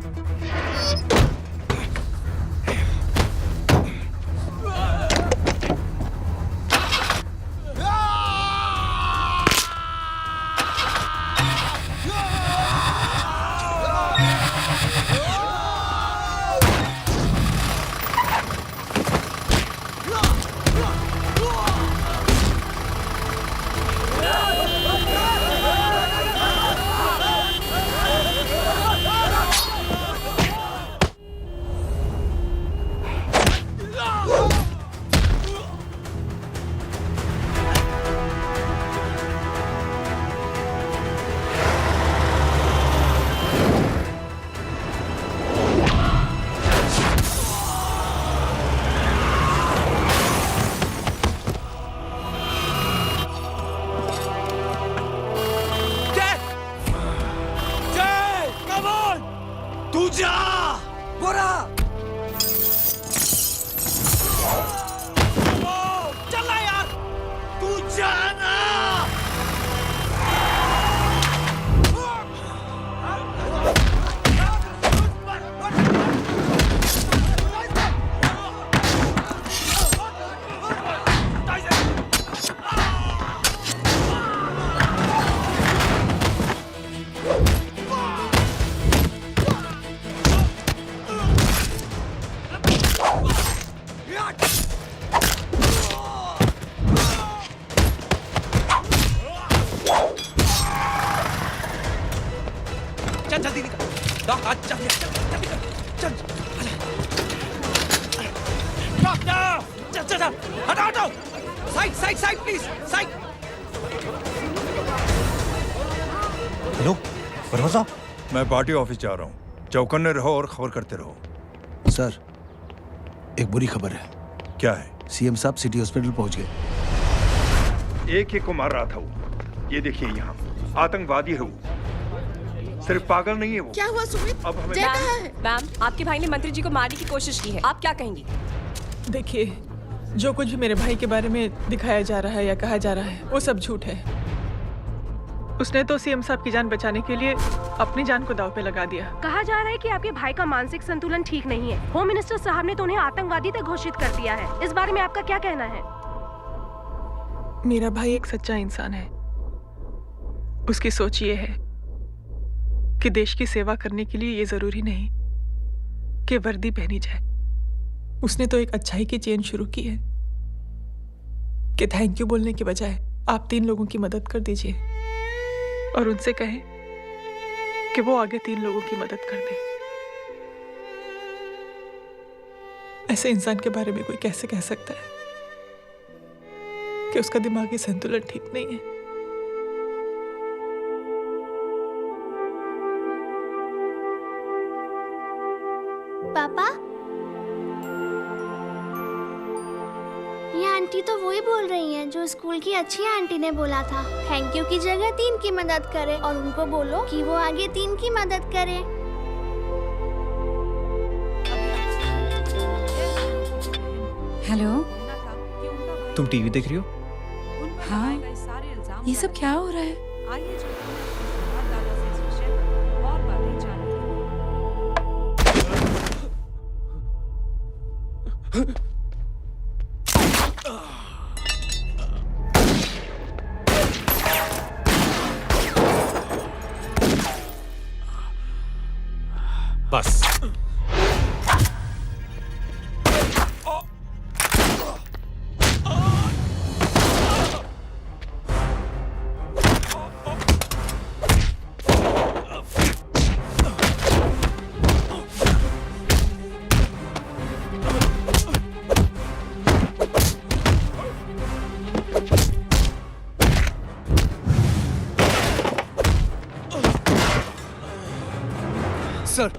मैं पार्टी ऑफिस जा रहा हूँ। चौकन्ने रहो और खबर करते रहो। सर, एक बुरी खबर है। क्या है? सीएम साहब सिटी हॉस्पिटल पहुंच गए। एक को मार रहा था वो। ये देखिए यहाँ आतंकवादी है वो। सिर्फ पागल नहीं है वो। क्या हुआ सुमित? अब हमें जय कहाँ है? मैम, आपके भाई ने मंत्री जी को मारने की कोशिश की है। आप क्या कहेंगी? देखिए, जो कुछ भी मेरे भाई के बारे में दिखाया जा रहा है या कहा जा रहा है वो सब झूठ है। उसने तो सीएम साहब की जान बचाने के लिए अपनी जान को दांव पे लगा दिया। कहा जा रहा है कि आपके भाई का मानसिक संतुलन ठीक नहीं है। होम मिनिस्टर साहब ने तो उन्हें आतंकवादी तक घोषित कर दिया है। इस बारे में आपका क्या कहना है? मेरा भाई एक सच्चा इंसान है। उसकी सोच ये है कि देश की सेवा करने के लिए ये जरूरी नहीं कि वर्दी पहनी जाए। उसने तो एक अच्छाई की चेन शुरू की है कि थैंक यू बोलने के बजाय आप 3 लोगों की मदद कर दीजिए। और उनसे कहें कि वो आगे 3 लोगों की मदद कर दे। ऐसे इंसान के बारे में कोई कैसे कह सकता है कि उसका दिमागी संतुलन ठीक नहीं है? पापा, ये आंटी तो वही बोल रही हैं जो स्कूल की अच्छी आंटी ने बोला था, थैंक यू की जगह 3 की मदद करे, और उनको बोलो कि वो आगे 3 की मदद करे। हेलो, तुम टीवी देख रही हो? हाँ, ये सब क्या हो रहा है? आइए दादा से इस विषय पर और बातें जानें। बस सर,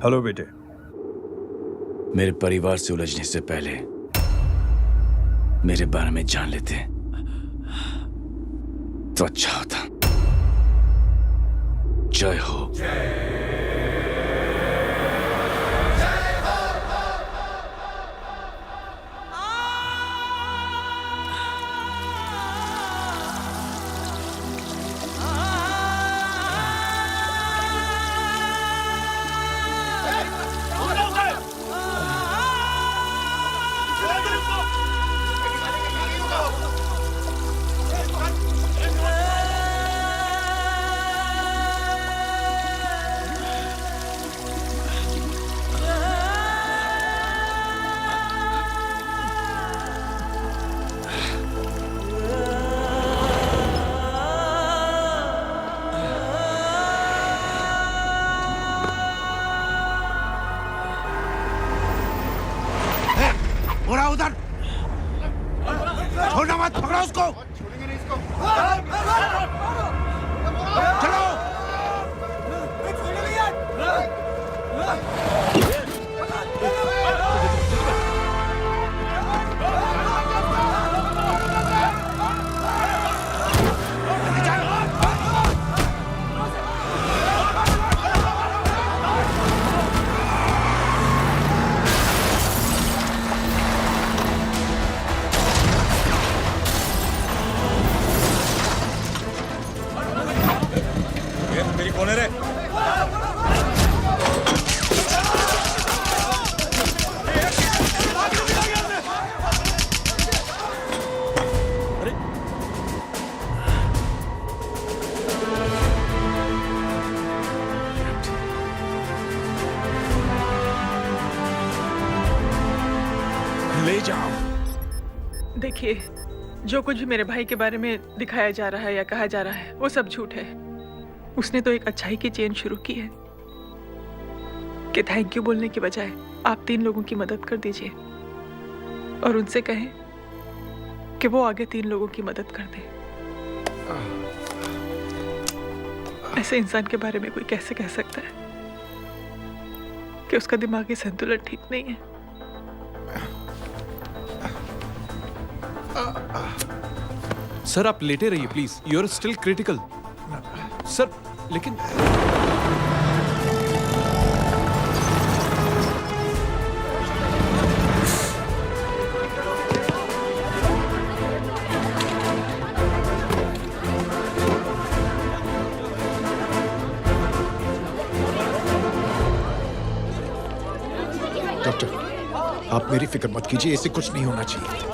हेलो बेटे। मेरे परिवार से उलझने से पहले मेरे बारे में जान लेते तो अच्छा होता। जय हो। उधर छोड़ना मत, पकड़ो उसको। चलो। मेरी कौन है रे? ले जाओ। देखिए, जो कुछ भी मेरे भाई के बारे में दिखाया जा रहा है या कहा जा रहा है वो सब झूठ है। उसने तो एक अच्छाई की चेन शुरू की है कि थैंक यू बोलने की बजाय आप 3 लोगों की मदद कर दीजिए और उनसे कहें कि वो आगे 3 लोगों की मदद कर दे। ऐसे इंसान के बारे में कोई कैसे कह सकता है कि उसका दिमागी संतुलन ठीक नहीं है? सर आप लेटे रहिए please, you are still critical. Sir लेकिन डॉक्टर, आप मेरी फिक्र मत कीजिए, ऐसे कुछ नहीं होना चाहिए।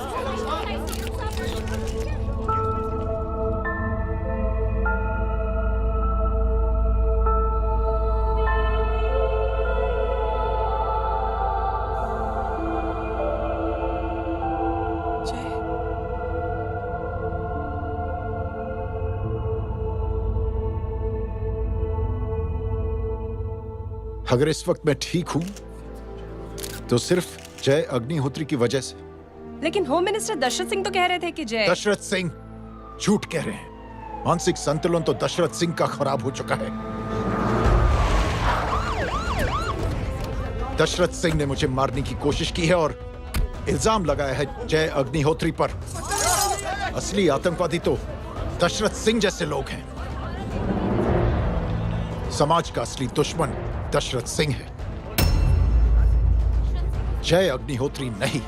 अगर इस वक्त मैं ठीक हूं तो सिर्फ जय अग्निहोत्री की वजह से। लेकिन होम मिनिस्टर दशरथ सिंह तो कह रहे थे कि जय। दशरथ सिंह झूठ कह रहे हैं। मानसिक संतुलन तो दशरथ सिंह का खराब हो चुका है। दशरथ सिंह ने मुझे मारने की कोशिश की है और इल्जाम लगाया है जय अग्निहोत्री पर। असली आतंकवादी तो दशरथ सिंह जैसे लोग हैं। समाज का असली दुश्मन दशरथ सिंह है, जय अग्निहोत्री नहीं।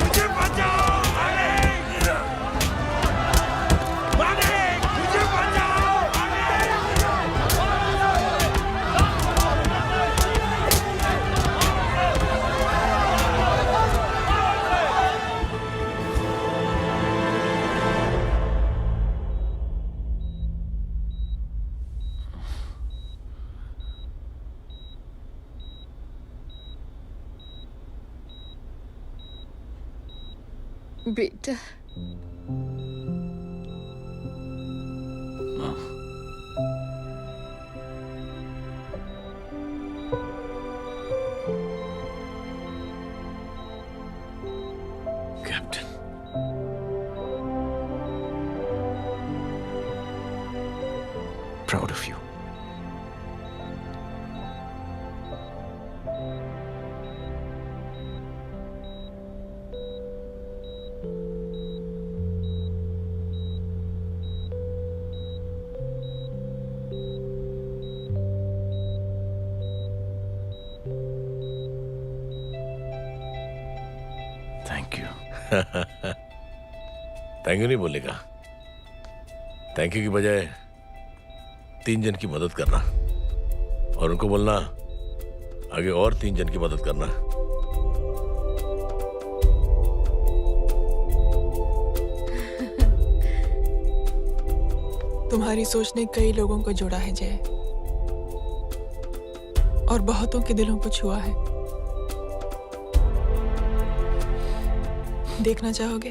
मुझे बेटा captain, proud of you. Thank you. Thank you नहीं बोलेगा, थैंक यू की बजाय 3 जन की मदद करना और उनको बोलना आगे और 3 जन की मदद करना। तुम्हारी सोच ने कई लोगों को जोड़ा है जय, और बहुतों के दिलों को छुआ है। देखना चाहोगे?